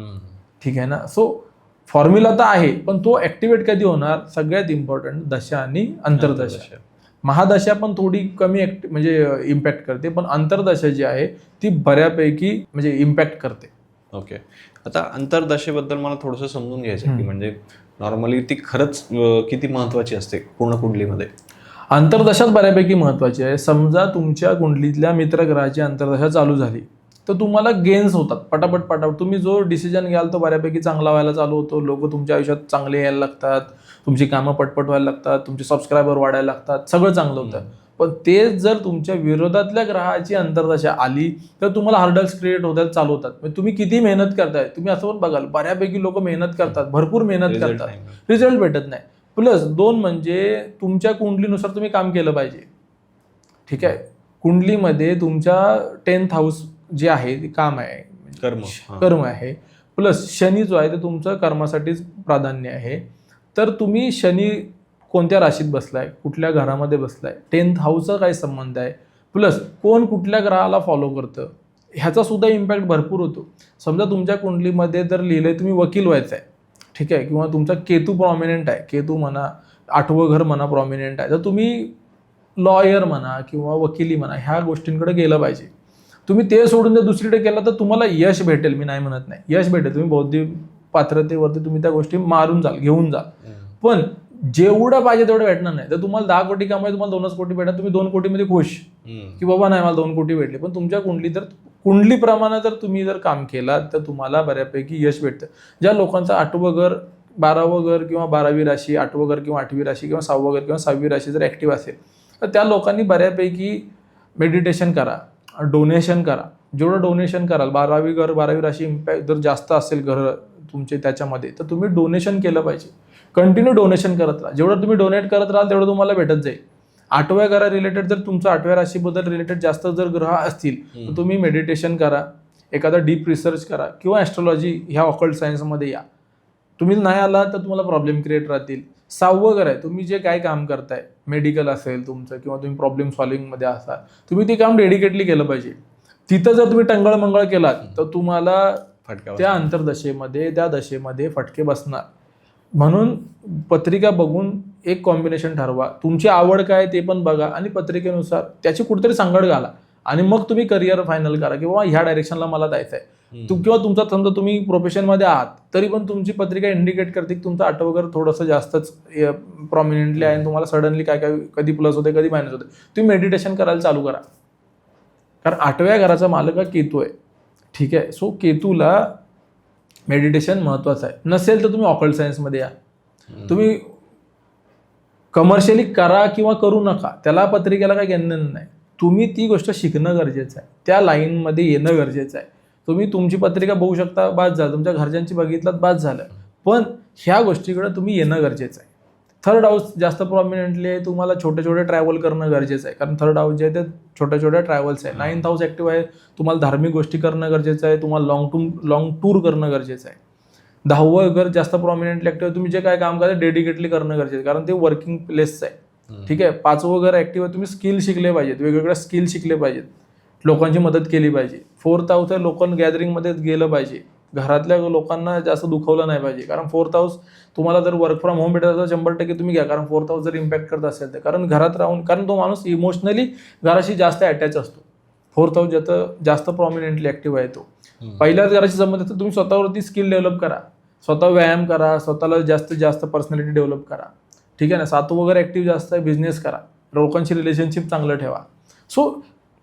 ठीक आहे ना. सो फॉर्म्युला तर आहे, पण तो ऍक्टिव्हेट कधी होणार, सगळ्यात इम्पॉर्टंट दशा आणि अंतर्दशा. महादशा पण थोडी कमी म्हणजे इम्पॅक्ट करते, पण अंतर्दशा जी आहे ती बऱ्यापैकी म्हणजे इम्पॅक्ट करते. ओके. आता अंतर्दशेबद्दल मला थोडंसं समजून घ्यायचं की म्हणजे नॉर्मली ती खरंच किती महत्वाची असते पूर्ण कुंडलीमध्ये? अंतर्दशाच बऱ्यापैकी महत्वाची आहे. समजा तुमच्या कुंडलीतल्या मित्रग्रहाची अंतर्दशा चालू झाली तर तुम्हाला गेन्स होतात पटापट. तुम्ही जो डिसिजन घ्याल तो बऱ्यापैकी चांगला व्हायला चालू होतो. लोक तुमच्या आयुष्यात चांगले यायला लागतात, तुमची कामं पटपट व्हायला लागतात, तुमचे सबस्क्रायबर वाढायला लागतात, सगळं चांगलं होतं. पण तेच जर तुमच्या विरोधातल्या ग्रहाची अंतर्दशा आली तर तुम्हाला हार्डल्स क्रिएट होतात चालू होतात. म्हणजे तुम्ही किती मेहनत करताय, तुम्ही असं पण बघाल बऱ्यापैकी लोक मेहनत करतात, भरपूर मेहनत करतात, रिझल्ट भेटत नाही. प्लस 2 म्हणजे तुमच्या कुंडलीनुसार तुम्ही काम केलं पाहिजे. ठीक आहे. कुंडलीमध्ये तुमच्या 10th हाऊस जे आहे ते काम आहे, कर्म आहे. प्लस शनी जो आहे ते तुमचं कर्मासाठीच प्राधान्य आहे. तर तुम्ही शनी कोणत्या राशीत बसलाय, कुठल्या घरामध्ये बसलाय, 10th हाऊसचा काय संबंध आहे, प्लस कोण कुठल्या ग्रहाला फॉलो करतं ह्याचा सुद्धा इम्पॅक्ट भरपूर होतो. समजा तुमच्या कुंडलीमध्ये जर लिहिलंय तुम्ही वकील व्हायचं आहे, ठीक आहे, किंवा तुमचा केतू प्रॉमिनंट आहे, केतू म्हणा 8वं घर म्हणा प्रॉमिनंट आहे, तर तुम्ही लॉयर म्हणा किंवा वकिली म्हणा ह्या गोष्टींकडे गेलं पाहिजे. तुम्ही ते सोडून जर दुसरीकडे केला तर तुम्हाला यश भेटेल, मी नाही म्हणत नाही, यश भेटेल. तुम्ही बौद्धिक पात्रतेवरती तुम्ही त्या गोष्टी मारून जाल, घेऊन जाल, पण जेवढं पाहिजे तेवढं भेटणार नाही. तर तुम्हाला 10 कोटी कमाई तुम्हाला 2च कोटी भेटणार, तुम्ही 2 कोटीमध्ये खुश की बाबा नाही मला 2 कोटी भेटले. पण तुमच्या कुंडलीप्रमाणे जर तुम्ही जर काम केलात तर तुम्हाला बऱ्यापैकी यश भेटतं. ज्या लोकांचं 8वं घर 12वं घर किंवा 12वी राशी, 8वं घर किंवा 8वी राशी किंवा 6वं घर किंवा 6वी राशी जर ऍक्टिव्ह असेल तर त्या लोकांनी बऱ्यापैकी मेडिटेशन करा, डोनेशन करा. जेवढं डोनेशन कराल, 12वी घर 12वी राशी इम्पॅक्ट जर जास्त असेल घर तुमचे त्याच्यामध्ये, तर तुम्ही डोनेशन केलं पाहिजे. कंटिन्यू डोनेशन करत राहा. जेवढं तुम्ही डोनेट करत राहाल तेवढं तुम्हाला भेटत जाईल. 8व्या घरा रिलेटेड जर तुमचं 8व्या राशीबद्दल रिलेटेड जास्त जर ग्रह असतील तर तुम्ही मेडिटेशन करा, एखादा डीप रिसर्च करा किंवा ॲस्ट्रॉलॉजी ह्या ऑकल्ट सायन्समध्ये या. तुम्ही नाही आला तर तुम्हाला प्रॉब्लेम क्रिएट राहतील. 6वं घर आहे, तुम्ही जे काय काम करताय, मेडिकल असेल तुमचं किंवा तुम्ही प्रॉब्लेम सॉल्व्हिंगमध्ये असाल, तुम्ही ते काम डेडिकेटली केलं पाहिजे. तिथं जर तुम्ही टंगळमंगळ केलात तर तुम्हाला त्या अंतर्दशेमध्ये त्या दशेमध्ये फटके बसणार. म्हणून पत्रिका बघून एक कॉम्बिनेशन ठरवा, तुमची आवड काय ते पण बघा आणि पत्रिकेनुसार त्याची कुठेतरी सांगड घाला आणि मग तुम्ही करिअर फायनल करा की बाबा ह्या डायरेक्शनला मला जायचं आहे. किंवा तुमचा समजा तुम्ही प्रोफेशनमध्ये आहात तरी पण तुमची पत्रिका इंडिकेट करते की तुमचं 8वं घर थोडंसं जास्तच प्रॉमिनेंटली आहे आणि तुम्हाला सडनली काय काय कधी प्लस होते कधी मायनस होते. तुम्ही मेडिटेशन करायला चालू करा, कारण 8व्या घराचा मालक हा केतू आहे. ठीक आहे, सो केतूला मेडिटेशन महत्वाचं आहे. नसेल तर तुम्ही ऑकल्ट सायन्समध्ये या, तुम्ही कमर्शियली करा किंवा करू नका, त्याला पत्रिकेला काही घेणं नाही. तुम्ही ती गोष्ट शिकणं गरजेचं आहे, त्या लाईनमध्ये येणं गरजेचं आहे. तुम्ही तुमची पत्रिका बघू शकता, बाद झालं, तुमच्या घरच्यांची बघितलं बाद झालं, पण ह्या गोष्टीकडे तुम्ही येणं गरजेचं आहे. 3rd हाऊस जास्त प्रॉमिनंटली आहे, तुम्हाला छोटे छोटे ट्रॅव्हल करणं गरजेचं आहे, कारण 3rd हाऊस जे आहे ते छोट्या छोट्या ट्रॅव्हल्स आहे. 9th हाऊस ऍक्टिव्ह आहे, तुम्हाला धार्मिक गोष्टी करणं गरजेचं आहे, तुम्हाला लॉंग टूर करणं गरजेचं आहे. 10वं घर जास्त प्रॉमिनंटली ऍक्टिव्ह आहे, तुम्ही जे काय काम करता डेडिकेटली करणं गरजेचं आहे, कारण ते वर्किंग प्लेसचं आहे. ठीक आहे, 5वं घर ऍक्टिव्ह आहे, तुम्ही स्किल शिकले पाहिजेत, वेगवेगळ्या स्किल शिकले पाहिजेत, लोकांची मदत केली पाहिजे. 4th हाऊस आहे, लोकांना गॅदरिंगमध्ये गेलं पाहिजे, घरातल्या लोकांना जास्त दुखवलं नाही पाहिजे, कारण 4th हाऊस तुम्हाला जर वर्क फ्रॉम होम भेटत असेल 100% तुम्ही घ्या, कारण 4th हाऊस जर इम्पॅक्ट करत असेल तर, कारण घरात राहून, कारण तो माणूस इमोशनली घराशी जास्त अटॅच असतो. 4th हाऊस ज्याचं जास्त प्रॉमिनंटली ऍक्टिव्ह आहे तो. पहिल्याच घराशी संबंध तर तुम्ही स्वतःवरती स्किल डेव्हलप करा, स्वतः व्यायाम करा, स्वतःला जास्तीत जास्त पर्सनॅलिटी डेव्हलप करा. ठीक आहे ना. 7वं वगैरे ऍक्टिव्ह जास्त आहे, बिझनेस करा, लोकांशी रिलेशनशिप चांगलं ठेवा. सो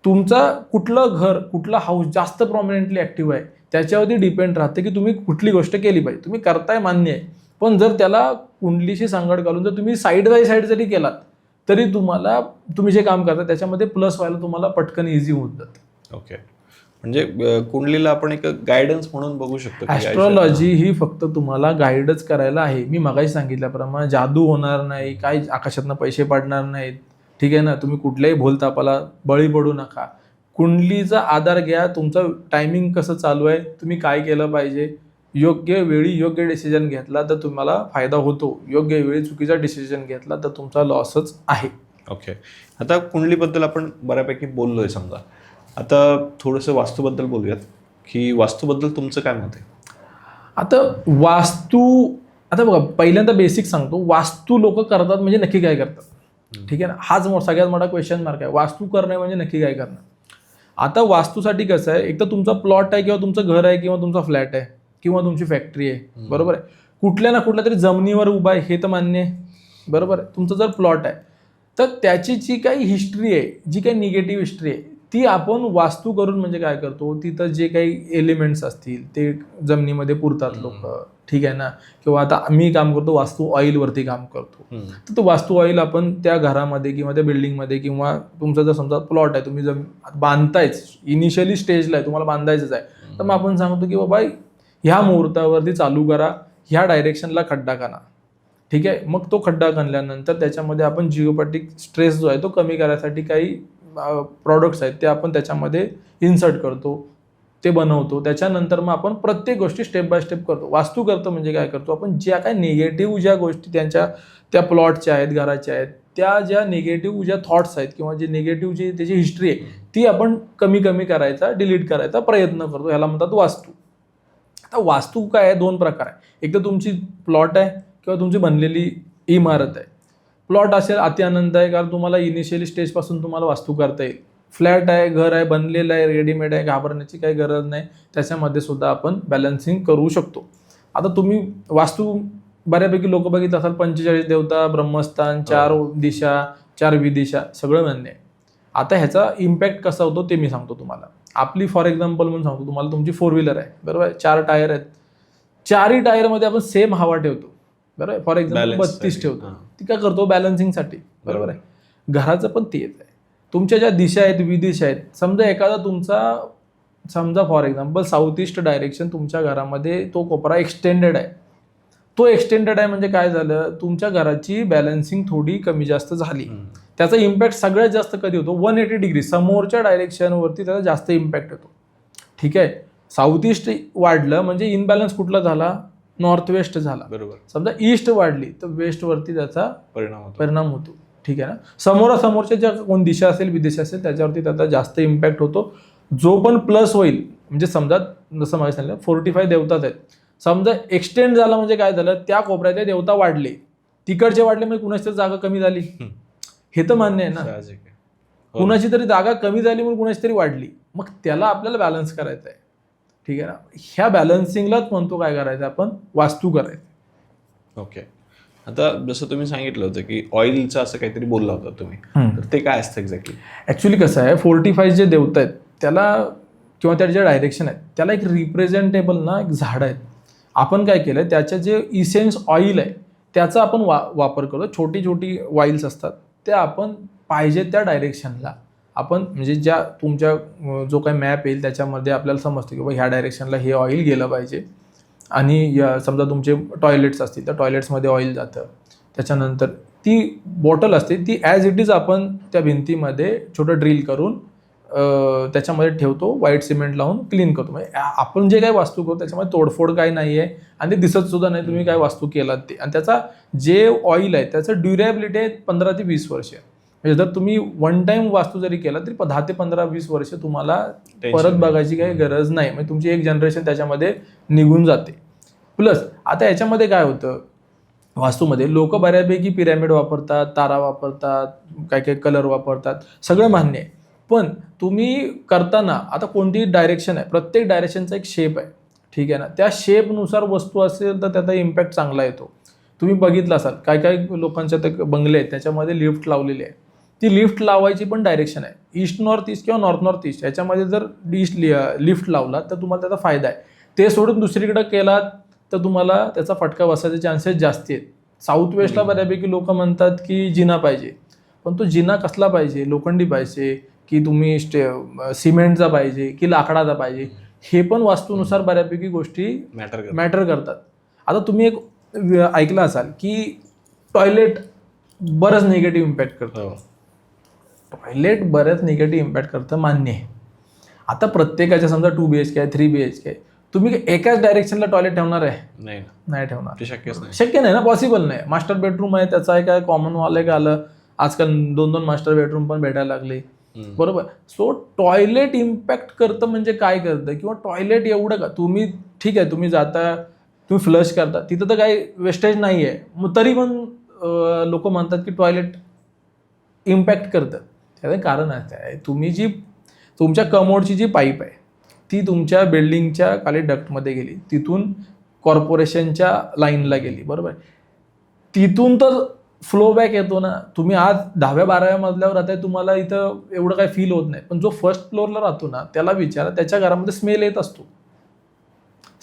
तुमचा कुठलं घर कुठला हाऊस जास्त प्रॉमिनंटली ऍक्टिव्ह आहे त्याच्यावरती डिपेंड राहते की तुम्ही कुठली गोष्ट केली पाहिजे. तुम्ही करताय मान्य आहे, पण जर त्याला कुंडलीशी सांगड घालून जर तुम्ही साईड बाय साईड जरी केलात तरी तुम्हाला तुम्ही जे काम करता त्याच्यामध्ये प्लस व्हायला तुम्हाला पटकन इझी होत जातं. ओके, म्हणजे कुंडलीला आपण एक गायडन्स म्हणून बघू शकतो. ऍस्ट्रॉलॉजी ही फक्त तुम्हाला गाईडच करायला आहे. मी मगाशी सांगितल्याप्रमाणे जादू होणार नाही, काही आकाशातनं पैसे पडणार नाहीत. ठीक आहे ना. तुम्ही कुठल्याही भूलतापाला बळी पडू नका. कुंडलीचा आधार घ्या, तुमचं टायमिंग कसं चालू आहे, तुम्ही काय केलं पाहिजे, योग्य वेळी योग्य डिसिजन घेतला तर तुम्हाला फायदा होतो, योग्य वेळी चुकीचा डिसिजन घेतला तर तुमचा लॉसच आहे. ओके, आता कुंडलीबद्दल आपण बऱ्यापैकी बोललोय. समजा आता थोडंसं वास्तूबद्दल बोलूयात, की वास्तूबद्दल तुमचं काय मत आहे? आता बघा, पहिल्यांदा बेसिक सांगतो, वास्तू लोक करतात म्हणजे नक्की काय करतात. ठीक आहे ना. हाच सगळ्यात मोठा क्वेश्चन मार्क आहे, वास्तू करणे म्हणजे नक्की काय करणं. आता वास्तूसाठी कसं आहे, एक तर तुमचा प्लॉट आहे किंवा तुमचं घर आहे किंवा तुमचा फ्लॅट आहे किंवा तुमची फॅक्टरी आहे, बरोबर आहे, कुठल्या ना कुठल्या तरी जमिनीवर उभा आहे हे तर मान्य आहे, बरोबर आहे. तुमचं जर प्लॉट आहे तर त्याची जी काही हिस्ट्री आहे, जी काही निगेटिव्ह हिस्ट्री आहे ती आपण वास्तू करून म्हणजे काय करतो, तिथं जे काही एलिमेंट्स असतील ते जमिनीमध्ये पुरतात लोक. ठीक आहे ना. किंवा आता मी काम करतो वास्तू ऑइलवरती काम करतो, तर तो वास्तू ऑइल आपण त्या घरामध्ये किंवा त्या बिल्डिंगमध्ये किंवा तुमचा जर समजा प्लॉट आहे, तुम्ही बांधतायच, इनिशियली स्टेजला आहे, तुम्हाला बांधायचंच आहे, तर मग आपण सांगतो की बाबा ह्या मुहूर्तावरती चालू करा, ह्या डायरेक्शनला खड्डा खणा. ठीक आहे. मग तो खड्डा खणल्यानंतर त्याच्यामध्ये आपण जिओपॅथिक स्ट्रेस जो आहे तो कमी करायसाठी काही प्रॉडक्ट्स आहेत ते आपण त्याच्यामध्ये इन्सर्ट करतो, ते बनवतो. त्याच्यानंतर मग आपण प्रत्येक गोष्टी स्टेप बाय स्टेप करतो. वास्तू करतो म्हणजे काय करतो, आपण ज्या काय निगेटिव्ह ज्या गोष्टी त्या प्लॉटच्या आहेत, घराच्या आहेत, त्या ज्या निगेटिव्ह ज्या थॉट्स आहेत किंवा जे निगेटिव्ह जी त्याची हिस्ट्री आहे ती आपण कमी करायचा, डिलीट करायचा प्रयत्न करतो. ह्याला म्हणतात वास्तू. आता वास्तू काय आहे, 2 प्रकार आहे. एक तर तुमची प्लॉट आहे किंवा तुमची बनलेली इमारत आहे. प्लॉट असेल अति आनंद आहे, कारण तुम्हाला इनिशियली स्टेजपासून तुम्हाला वास्तू करता येईल. फ्लॅट आहे, घर आहे, बनलेलं आहे, रेडीमेड आहे, घाबरण्याची काही गरज नाही, त्याच्यामध्ये सुद्धा आपण बॅलन्सिंग करू शकतो. आता तुम्ही वास्तू बऱ्यापैकी लोक बघितलं असाल, 45 देवता, ब्रह्मस्थान, 4 दिशा, 4 विदिशा, सगळं मान्य आहे. आता ह्याचा इम्पॅक्ट कसा होतो ते मी सांगतो तुम्हाला. आपली फॉर एक्झाम्पल म्हणून सांगतो तुम्हाला, तुमची 4 व्हीलर आहे, बरोबर आहे, 4 टायर आहेत, 4ही टायरमध्ये आपण सेम हवा ठेवतो, बरोबर आहे. फॉर एक्झाम्पल 32 ठेवतो, ती काय करतो, बॅलन्सिंगसाठी, बरोबर आहे. घराचं पण तेच आहे. तुमच्या ज्या दिशा आहेत, विदिशा आहेत, समजा एखादा तुमचा for example south east direction तुमच्या घरामध्ये तो कोपरा एक्सटेंडेड आहे. तो एक्सटेंडेड आहे म्हणजे काय झालं, तुमच्या घराची बॅलन्सिंग थोडी कमी जास्त झाली. त्याचा इम्पॅक्ट सगळ्यात जास्त कधी होतो, 180 डिग्री समोरच्या डायरेक्शनवरती त्याचा जास्त इम्पॅक्ट होतो. ठीक आहे. साऊथ ईस्ट वाढलं म्हणजे इनबॅलन्स कुठला झाला, नॉर्थ वेस्ट झाला, बरोबर, समजा ईस्ट वाढली तर वेस्ट वरती त्याचा परिणाम होतो. ठीक आहे ना. समोरासमोरच्या ज्या कोण दिशा असेल विदिशा असेल त्याच्यावरती त्याचा जास्त इम्पॅक्ट होतो. जो पण प्लस होईल म्हणजे समजा जसं मागे सांगितलं 45 देवताच आहेत, समजा एक्सटेंड झाला म्हणजे काय झालं, त्या कोपऱ्यातले देवता वाढले, तिकडचे वाढले म्हणजे कुणाची तरी जागा कमी झाली, हे तर मान्य आहे ना. कुणाची तरी जागा कमी झाली म्हणून कुणाची तरी वाढली, मग त्याला आपल्याला बॅलन्स करायचं आहे. ठीक आहे ना. ह्या बॅलन्सिंगलाच म्हणतो काय करायचं आपण, वास्तू करायचं. ओके. आता जसं तुम्ही सांगितलं होतं की ऑइलचं असं काहीतरी बोलला होता तुम्ही, तर ते काय असतं एक्झॅक्टली? ऍक्च्युली कसं आहे, 45 जे देवता आहेत त्याला किंवा त्याचे जे डायरेक्शन आहेत त्याला एक रिप्रेझेंटेबल ना एक झाड आहेत. आपण काय केलं, त्याचे जे इसेन्स ऑइल आहे त्याचा आपण वापर करतो. छोटी छोटी ऑइल्स असतात त्या आपण पाहिजे त्या डायरेक्शनला आपण म्हणजे ज्या तुमच्या जो काही मॅप येईल त्याच्यामध्ये आपल्याला समजतं की बाबा ह्या डायरेक्शनला हे ऑइल गेलं पाहिजे. आणि समजा तुमचे टॉयलेट्स असतील तर टॉयलेट्समध्ये ऑइल जातं. त्याच्यानंतर ती बॉटल असते ती ॲज इट इज आपण त्या भिंतीमध्ये छोटं ड्रिल करून त्याच्यामध्ये ठेवतो, व्हाईट सिमेंट लावून क्लीन करतो. म्हणजे आपण जे काही वास्तू करतो त्याच्यामध्ये तोडफोड काही नाही आहे आणि ते दिसत सुद्धा नाही तुम्ही काय वास्तू केलात ते. आणि त्याचा जे ऑइल आहे त्याचं ड्युरेबिलिटी आहे 15 ते 20 वर्ष. म्हणजे जर तुम्ही वन टाइम वास्तू जरी केला तरी 10 ते 15-20 वर्ष तुम्हाला परत बघायची काही गरज नाही. म्हणजे तुमची एक जनरेशन त्याच्यामध्ये निघून जाते. प्लस आता याच्यामध्ये काय होतं, वास्तूमध्ये लोक बऱ्यापैकी पिरॅमिड वापरतात, तारा वापरतात, काय काय कलर वापरतात, सगळं मान्य आहे. पण तुम्ही करताना आता कोणती डायरेक्शन आहे, प्रत्येक डायरेक्शनचा एक शेप आहे. ठीक आहे ना. त्या शेपनुसार वस्तू असेल तर त्याचा इम्पॅक्ट चांगला येतो. तुम्ही बघितलं असाल काय काय लोकांच्या ते बंगले आहेत त्याच्यामध्ये लिफ्ट लावलेली आहे. ती लिफ्ट लावायची पण डायरेक्शन आहे, ईस्ट नॉर्थ ईस्ट किंवा नॉर्थ नॉर्थ ईस्ट. याच्यामध्ये जर लिफ्ट लावला तर तुम्हाला त्याचा फायदा आहे. ते सोडून दुसरीकडे केलात तर तुम्हाला त्याचा फटका बसायचे चान्सेस जास्ती आहेत. साऊथ वेस्टला बऱ्यापैकी लोक म्हणतात की जिना पाहिजे, पण तो जिना कसला पाहिजे, लोखंडी पाहिजे की तुम्ही सिमेंटचा पाहिजे की लाकडाचा पाहिजे, हे पण वास्तूनुसार बऱ्यापैकी गोष्टी मॅटर करतात. आता तुम्ही एक ऐकलं असाल की टॉयलेट बरंच निगेटिव्ह इम्पॅक्ट करतं. टॉयलेट बरंच निगेटिव्ह इम्पॅक्ट करतं, मान्य आहे. आता प्रत्येकाच्या समजा 2 BHK आहे, 3 BHK आहे, तुम्ही एकाच डायरेक्शनला टॉयलेट ठेवणार आहे? नाही ठेवणार. शक्य नाही ना, पॉसिबल नाही. मास्टर बेडरूम आहे त्याचा आहे काय, कॉमन वॉल आहे का आलं, आजकाल 2-2 मास्टर बेडरूम पण भेटायला लागले. बरोबर. सो टॉयलेट इम्पॅक्ट करतं म्हणजे काय करतं, किंवा टॉयलेट एवढं का, तुम्ही ठीक आहे तुम्ही जाता तुम्ही फ्लश करता तिथं तर काही वेस्टेज नाही आहे, मग तरी पण लोक म्हणतात की टॉयलेट इम्पॅक्ट करतं. त्याचं कारण असं आहे, तुम्ही जी तुमच्या कमोडची जी पाईप आहे ती तुमच्या बिल्डिंगच्या खाली डक्टमध्ये गेली, तिथून कॉर्पोरेशनच्या लाईनला गेली, बरोबर. तिथून तर फ्लो बॅक येतो ना. तुम्ही आज 10व्या-12व्या मजल्यावर राहताय, तुम्हाला इथं एवढं काही फील होत नाही, पण जो फर्स्ट फ्लोअरला राहतो ना त्याला विचारा, त्याच्या घरामध्ये स्मेल येत असतो.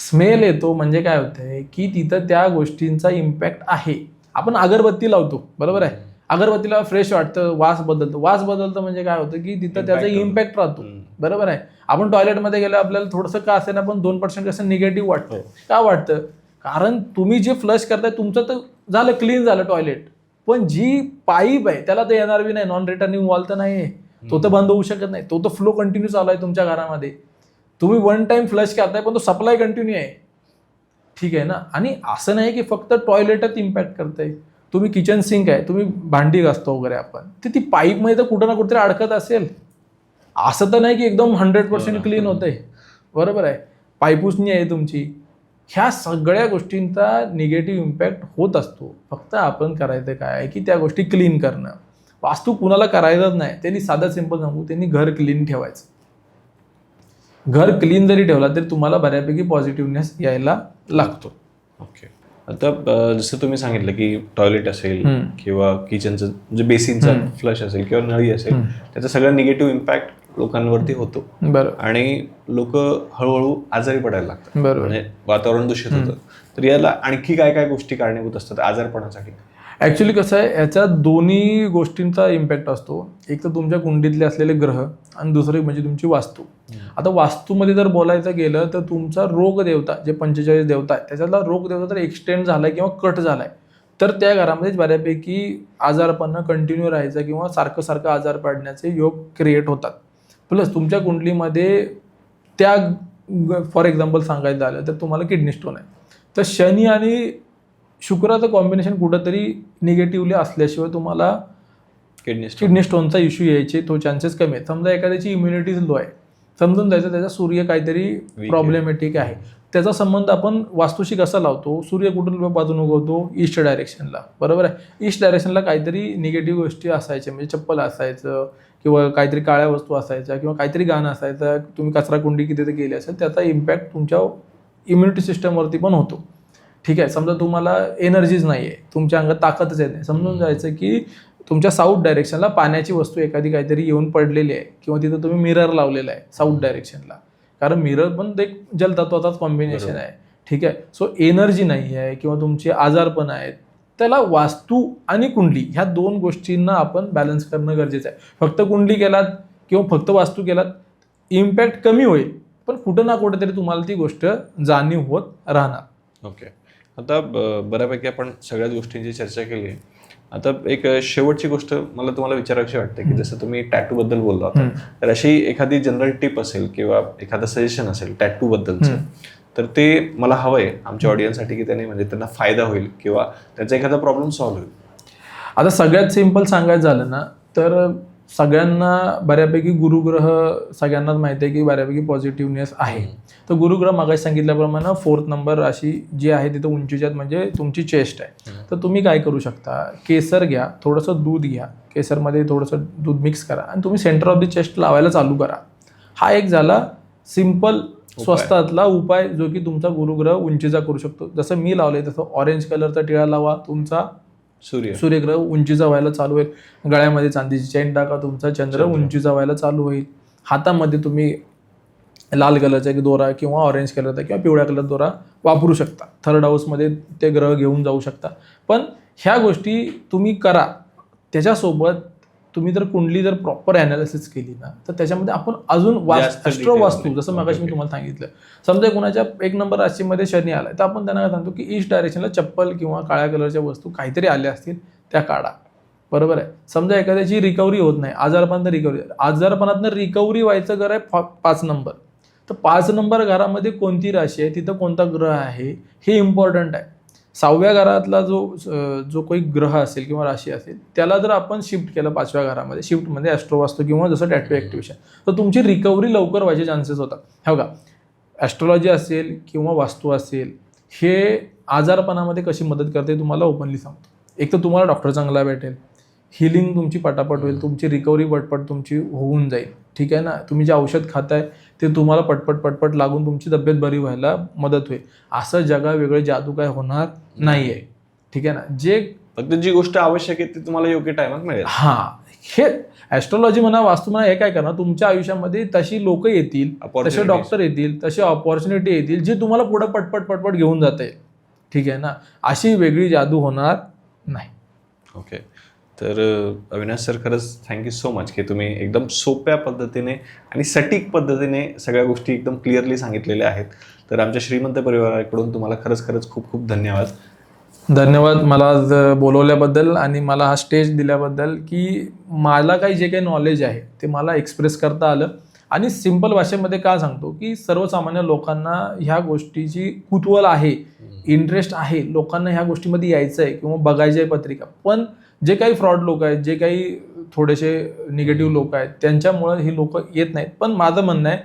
स्मेल येतो म्हणजे काय होतंय की तिथं त्या गोष्टींचा इम्पॅक्ट आहे. आपण अगरबत्ती लावतो, बरोबर आहे, अगरबत्तीला फ्रेश वाटतं, वास बदलतं म्हणजे काय होतं की तिथं त्याचा इम्पॅक्ट राहतो, बरोबर आहे. आपण टॉयलेटमध्ये गेलं आपल्याला थोडंसं का असेल ना पण 2% कसं निगेटिव्ह वाटतं. का वाटतं, कारण तुम्ही जे फ्लश करताय तुमचं तर झालं, क्लीन झालं टॉयलेट, पण जी पाईप आहे त्याला तर येणार बी नाही, नॉन रिटर्निंग वॉल तर नाही आहे, तो तर बंद होऊ शकत नाही, तो तर फ्लो कंटिन्यू चालू आहे तुमच्या घरामध्ये. तुम्ही वन टाइम फ्लश करताय पण तो सप्लाय कंटिन्यू आहे. ठीक आहे ना. आणि असं नाही की फक्त टॉयलेटच इम्पॅक्ट करतंय. तुम्ही किचन सिंक आहे, तुम्ही भांडी घासतो वगैरे आपण, तर ती पाईपमध्ये तर कुठं ना कुठेतरी अडकत असेल. असं तर नाही की एकदम 100% क्लीन होतंय, बरोबर आहे. पायपुसणी आहे तुमची. ह्या सगळ्या गोष्टींचा निगेटिव्ह इम्पॅक्ट होत असतो. फक्त आपण करायचं काय आहे की त्या गोष्टी क्लीन करणं. वास्तू कुणाला करायचंच नाही, त्यांनी साधं सिंपल सांगू, त्यांनी घर क्लीन ठेवायचं. घर क्लीन जरी ठेवला तरी तुम्हाला बऱ्यापैकी पॉझिटिव्हनेस यायला लागतो. ओके. आता जसं तुम्ही सांगितलं की टॉयलेट असेल किंवा किचनचं जे बेसिनचा फ्लश असेल किंवा नळी असेल, त्याचा सगळा निगेटिव्ह इम्पॅक्ट लोकांवरती होतो. बरोबर. आणि लोक हळूहळू आजारी पडायला लागतात, बरोबर, म्हणजे वातावरण दूषित होतं. तर याला आणखी काय काय गोष्टी कारणीभूत असतात आजारपणासाठी? ऍक्च्युली कसं आहे, याच्यात दोन्ही गोष्टींचा इम्पॅक्ट असतो. एक तर तुमच्या कुंडीतले असलेले ग्रह आणि दुसरी म्हणजे तुमची वास्तू. आता वास्तूमध्ये जर बोलायचं गेलं तर तुमचा रोग देवता, जे 45 देवता आहे त्याच्यातला रोग देवता जर एक्सटेंड झालाय किंवा कट झालाय तर त्या घरामध्येच बऱ्यापैकी आजारपण कंटिन्यू राहायचं किंवा सारखं आजार पडण्याचे योग क्रिएट होतात. प्लस तुमच्या कुंडलीमध्ये त्या फॉर एक्झाम्पल सांगायचं झालं तर तुम्हाला किडनी स्टोन आहे, तर शनी आणि शुक्राचं कॉम्बिनेशन कुठंतरी निगेटिव्हली असल्याशिवाय तुम्हाला किडनी स्टोनचा इश्यू यायचे तो चान्सेस कमी आहेत. समजा एखाद्याची इम्युनिटीज लो आहे, समजून जायचं त्याचा सूर्य काहीतरी प्रॉब्लेमॅटिक आहे. त्याचा संबंध आपण वास्तुशी कसा लावतो, सूर्य कुठून बाजून उगवतो, ईस्ट डायरेक्शनला, बरोबर आहे. ईस्ट डायरेक्शनला काहीतरी निगेटिव्ह गोष्टी असायच्या, म्हणजे चप्पल असायचं किंवा काहीतरी काळ्या वस्तू असायच्या किंवा काहीतरी गाणं असायचं, तुम्ही कचरा कुंडी किती केली असेल, त्याचा इम्पॅक्ट तुमच्या इम्युनिटी सिस्टमवरती पण होतो. ठीक आहे. समजा तुम्हाला एनर्जीज नाही आहे, तुमच्या अंगात ताकदच येत नाही, समजून जायचं की तुमच्या साऊथ डायरेक्शनला पाण्याची वस्तू एखादी काहीतरी येऊन पडलेली आहे किंवा तिथं तुम्ही मिरर लावलेला आहे साऊथ डायरेक्शनला, कारण मिरर पण एक जलतत्वाचाच कॉम्बिनेशन आहे. ठीक आहे. सो एनर्जी नाही आहे किंवा तुमचे आजारपण आहेत, त्याला वास्तू आणि कुंडली ह्या दोन गोष्टींना आपण बॅलन्स करणं गरजेचं आहे. फक्त कुंडली केलात किंवा फक्त वास्तू केलात, इम्पॅक्ट कमी होईल, पण कुठं ना कुठेतरी तुम्हाला ती गोष्ट जाणीव होत राहणार. ओके. आता बऱ्यापैकी आपण सगळ्याच गोष्टींची चर्चा केली आहे. आता एक शेवटची गोष्ट मला तुम्हाला विचारायची वाटते की जसं तुम्ही टॅटू बद्दल बोलला होता, तर अशी एखादी जनरल टिप असेल किंवा एखादं सजेशन असेल टॅटू बद्दलचं, तर ते मला हवंय आमच्या ऑडियन्ससाठी की त्याने म्हणजे त्यांना फायदा होईल किंवा त्यांचा एखादा प्रॉब्लेम सॉल्व्ह होईल. आता सगळ्यात सिम्पल सांगायचं झालं ना, तर सगळ्यांना बऱ्यापैकी गुरुग्रह सगळ्यांनाच माहिती आहे की बऱ्यापैकी पॉझिटिव्हनेस आहे. तर गुरुग्रह मागाशी सांगितल्याप्रमाणे 4th नंबर राशी जी आहे तिथं उंचीच्यात म्हणजे तुमची चेस्ट आहे. तर तुम्ही काय करू शकता, केसर घ्या, थोडंसं दूध घ्या, केसरमध्ये थोडंसं दूध मिक्स करा आणि तुम्ही सेंटर ऑफ द चेस्ट लावायला चालू करा. हा एक झाला सिम्पल स्वस्तातला उपाय जो की तुमचा गुरुग्रह उंचीचा करू शकतो. जसं मी लावलंय तसं ऑरेंज कलरचा टिळा लावा, तुमचा सूर्यग्रह उंचीचा व्हायला चालू होईल. गळ्यामध्ये चांदीची चेन टाका, तुमचा चंद्र उंचीचा व्हायला चालू होईल. हातामध्ये तुम्ही लाल कलरचा एक दोरा किंवा ऑरेंज कलरचा किंवा पिवळ्या कलर दोरा वापरू शकता. 3rd हाऊसमध्ये ते ग्रह घेऊन जाऊ शकता. पण ह्या गोष्टी तुम्ही करा. त्याच्यासोबत तुम्ही जर कुंडली जर प्रॉपर ॲनालिसिस केली ना, तर त्याच्यामध्ये आपण अजून ॲस्ट्रो वास्तू, जसं मगाशी मी तुम्हाला सांगितलं, समजा कोणाच्या 1 नंबर राशीमध्ये शनी आलाय, तर आपण त्यांना काय सांगतो की ईस्ट डायरेक्शनला चप्पल किंवा काळ्या कलरच्या वस्तू काहीतरी आल्या असतील त्या काढा. बरोबर आहे. समजा एखाद्याची रिकव्हरी होत नाही, आजारपणातनं रिकव्हरी व्हायचं घर आहे 5 नंबर, तर 5 नंबर घरामध्ये कोणती राशी आहे, तिथं कोणता ग्रह आहे हे इम्पॉर्टंट आहे. 6व्या घरातला जो काही ग्रह असेल किंवा राशी असेल त्याला जर आपण शिफ्ट केलं 5व्या घरामध्ये, शिफ्टमध्ये ॲस्ट्रोवास्तू किंवा जसं टॅटू ॲक्टिव्हेशन, तर तुमची रिकव्हरी लवकर व्हायचे चान्सेस होतात. हो का. ॲस्ट्रोलॉजी असेल किंवा वास्तू असेल, हे आजारपणामध्ये कशी मदत करते तुम्हाला ओपनली सांगतो. एक तर तुम्हाला डॉक्टर चांगला भेटेल, हिलिंग तुमची पटापट होईल, तुमची रिकव्हरी पटपट तुमची होऊन जाईल. ठीक आहे ना. तुम्ही जे औषध खाताय ते तुम्हाला पटपट लागून तुमची तब्येत बरी व्हायला मदत होईल. असं जगा वेगळे जादू काय होणार नाही आहे. ठीक आहे ना. जे फक्त जी गोष्ट आवश्यक आहे ती तुम्हाला योग्य टायमात मिळेल. हे ॲस्ट्रोलॉजी म्हणा, वास्तू म्हणा, हे काय करणार, तुमच्या आयुष्यामध्ये तशी लोक येतील, तसे डॉक्टर येतील, तसे ऑपॉर्च्युनिटी येतील जी तुम्हाला पुढे पटपट घेऊन जाते. ठीक आहे ना. अशी वेगळी जादू होणार नाही. ओके. तर अविनाश सर, खरंच थँक्यू सो मच की तुम्ही एकदम सोप्या पद्धतीने आणि सटीक पद्धतीने सगळ्या गोष्टी एकदम क्लिअरली सांगितलेल्या आहेत. तर आमच्या श्रीमंत परिवाराकडून तुम्हाला खरंच खूप खूप धन्यवाद. मला आज बोलवल्याबद्दल आणि मला हा स्टेज दिल्याबद्दल, की मला जे काही नॉलेज आहे ते मला एक्सप्रेस करता आलं. आणि सिंपल भाषेमध्ये काय सांगतो की सर्वसामान्य लोकांना ह्या गोष्टीची कुतूहल आहे, इंटरेस्ट आहे, लोकांना ह्या गोष्टीमध्ये यायचं आहे किंवा बघायची आहे पत्रिका. पण जे काही फ्रॉड लोक आहेत, जे काही थोडेसे निगेटिव्ह लोक आहेत, त्यांच्यामुळे ही लोक येत नाहीत. पण माझं म्हणणं आहे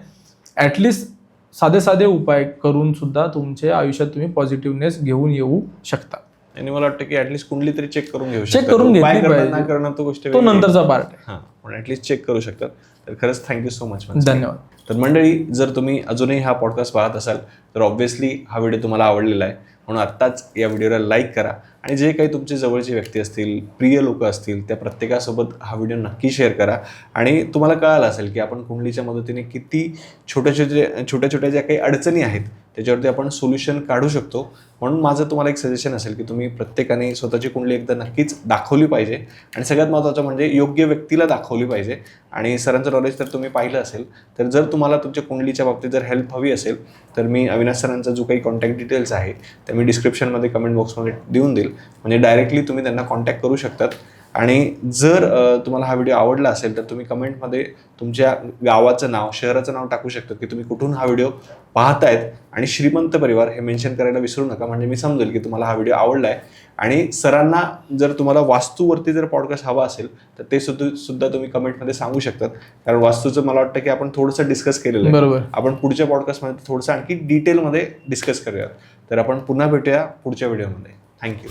ॲटलिस्ट साधे उपाय करून सुद्धा तुमच्या आयुष्यात तुम्ही पॉझिटिव्हनेस घेऊन येऊ शकता. आणि मला वाटतं की ॲटलिस्ट कुंडली तरी चेक करून घेऊ शकता. चेक करून घेतली पाहिजे, तो नंतरचा पार्ट आहे. पण ॲटलिस्ट चेक करू शकतात. तर खरंच थँक्यू सो मच. धन्यवाद. तर मंडळी, जर तुम्ही अजूनही हा पॉडकास्ट पाहत असाल तर ऑब्व्हियसली हा व्हिडिओ तुम्हाला आवडलेला आहे, म्हणून आत्ताच या व्हिडिओला लाईक करा आणि जे काही तुमचे जवळचे व्यक्ती असतील, प्रिय लोक असतील, त्या प्रत्येकासोबत हा व्हिडिओ नक्की शेअर करा. आणि तुम्हाला कळालं असेल की आपण कुंडलीच्या मदतीने किती छोट्या ज्या काही अडचणी आहेत त्याच्यावरती आपण सोल्युशन काढू शकतो. म्हणून माझं तुम्हाला एक सजेशन असेल की तुम्ही प्रत्येकाने स्वतःची कुंडली एकदा नक्कीच दाखवली पाहिजे आणि सगळ्यात महत्त्वाचं म्हणजे योग्य व्यक्तीला दाखवली पाहिजे. आणि सरांचं नॉलेज तर तुम्ही पाहिलं असेल, तर जर तुम्हाला तुमच्या कुंडलीच्या बाबतीत जर हेल्प हवी असेल तर मी अविनाश सरांचा जो काही कॉन्टॅक्ट डिटेल्स आहे ते मी डिस्क्रिप्शनमध्ये कमेंट बॉक्समध्ये देऊन देईल, म्हणजे डायरेक्टली तुम्ही त्यांना कॉन्टॅक्ट करू शकतात. आणि जर तुम्हाला हा व्हिडिओ आवडला असेल तर तुम्ही कमेंटमध्ये तुमच्या गावाचं नाव, शहराचं नाव टाकू शकता की तुम्ही कुठून हा व्हिडिओ पाहतायत, आणि श्रीमंत परिवार हे मेन्शन करायला विसरू नका, म्हणजे मी समजेल की तुम्हाला हा व्हिडिओ आवडला आहे. आणि सरांना जर तुम्हाला वास्तूवरती जर पॉडकास्ट हवा असेल तर ते सुद्धा तुम्ही कमेंटमध्ये सांगू शकतात, कारण वास्तूचं मला वाटतं की आपण थोडंसं डिस्कस केलेलं आहे. बरोबर. आपण पुढच्या पॉडकास्टमध्ये थोडंसं आणखी डिटेलमध्ये डिस्कस करूयात. तर आपण पुन्हा भेटूया पुढच्या व्हिडिओमध्ये. थँक्यू.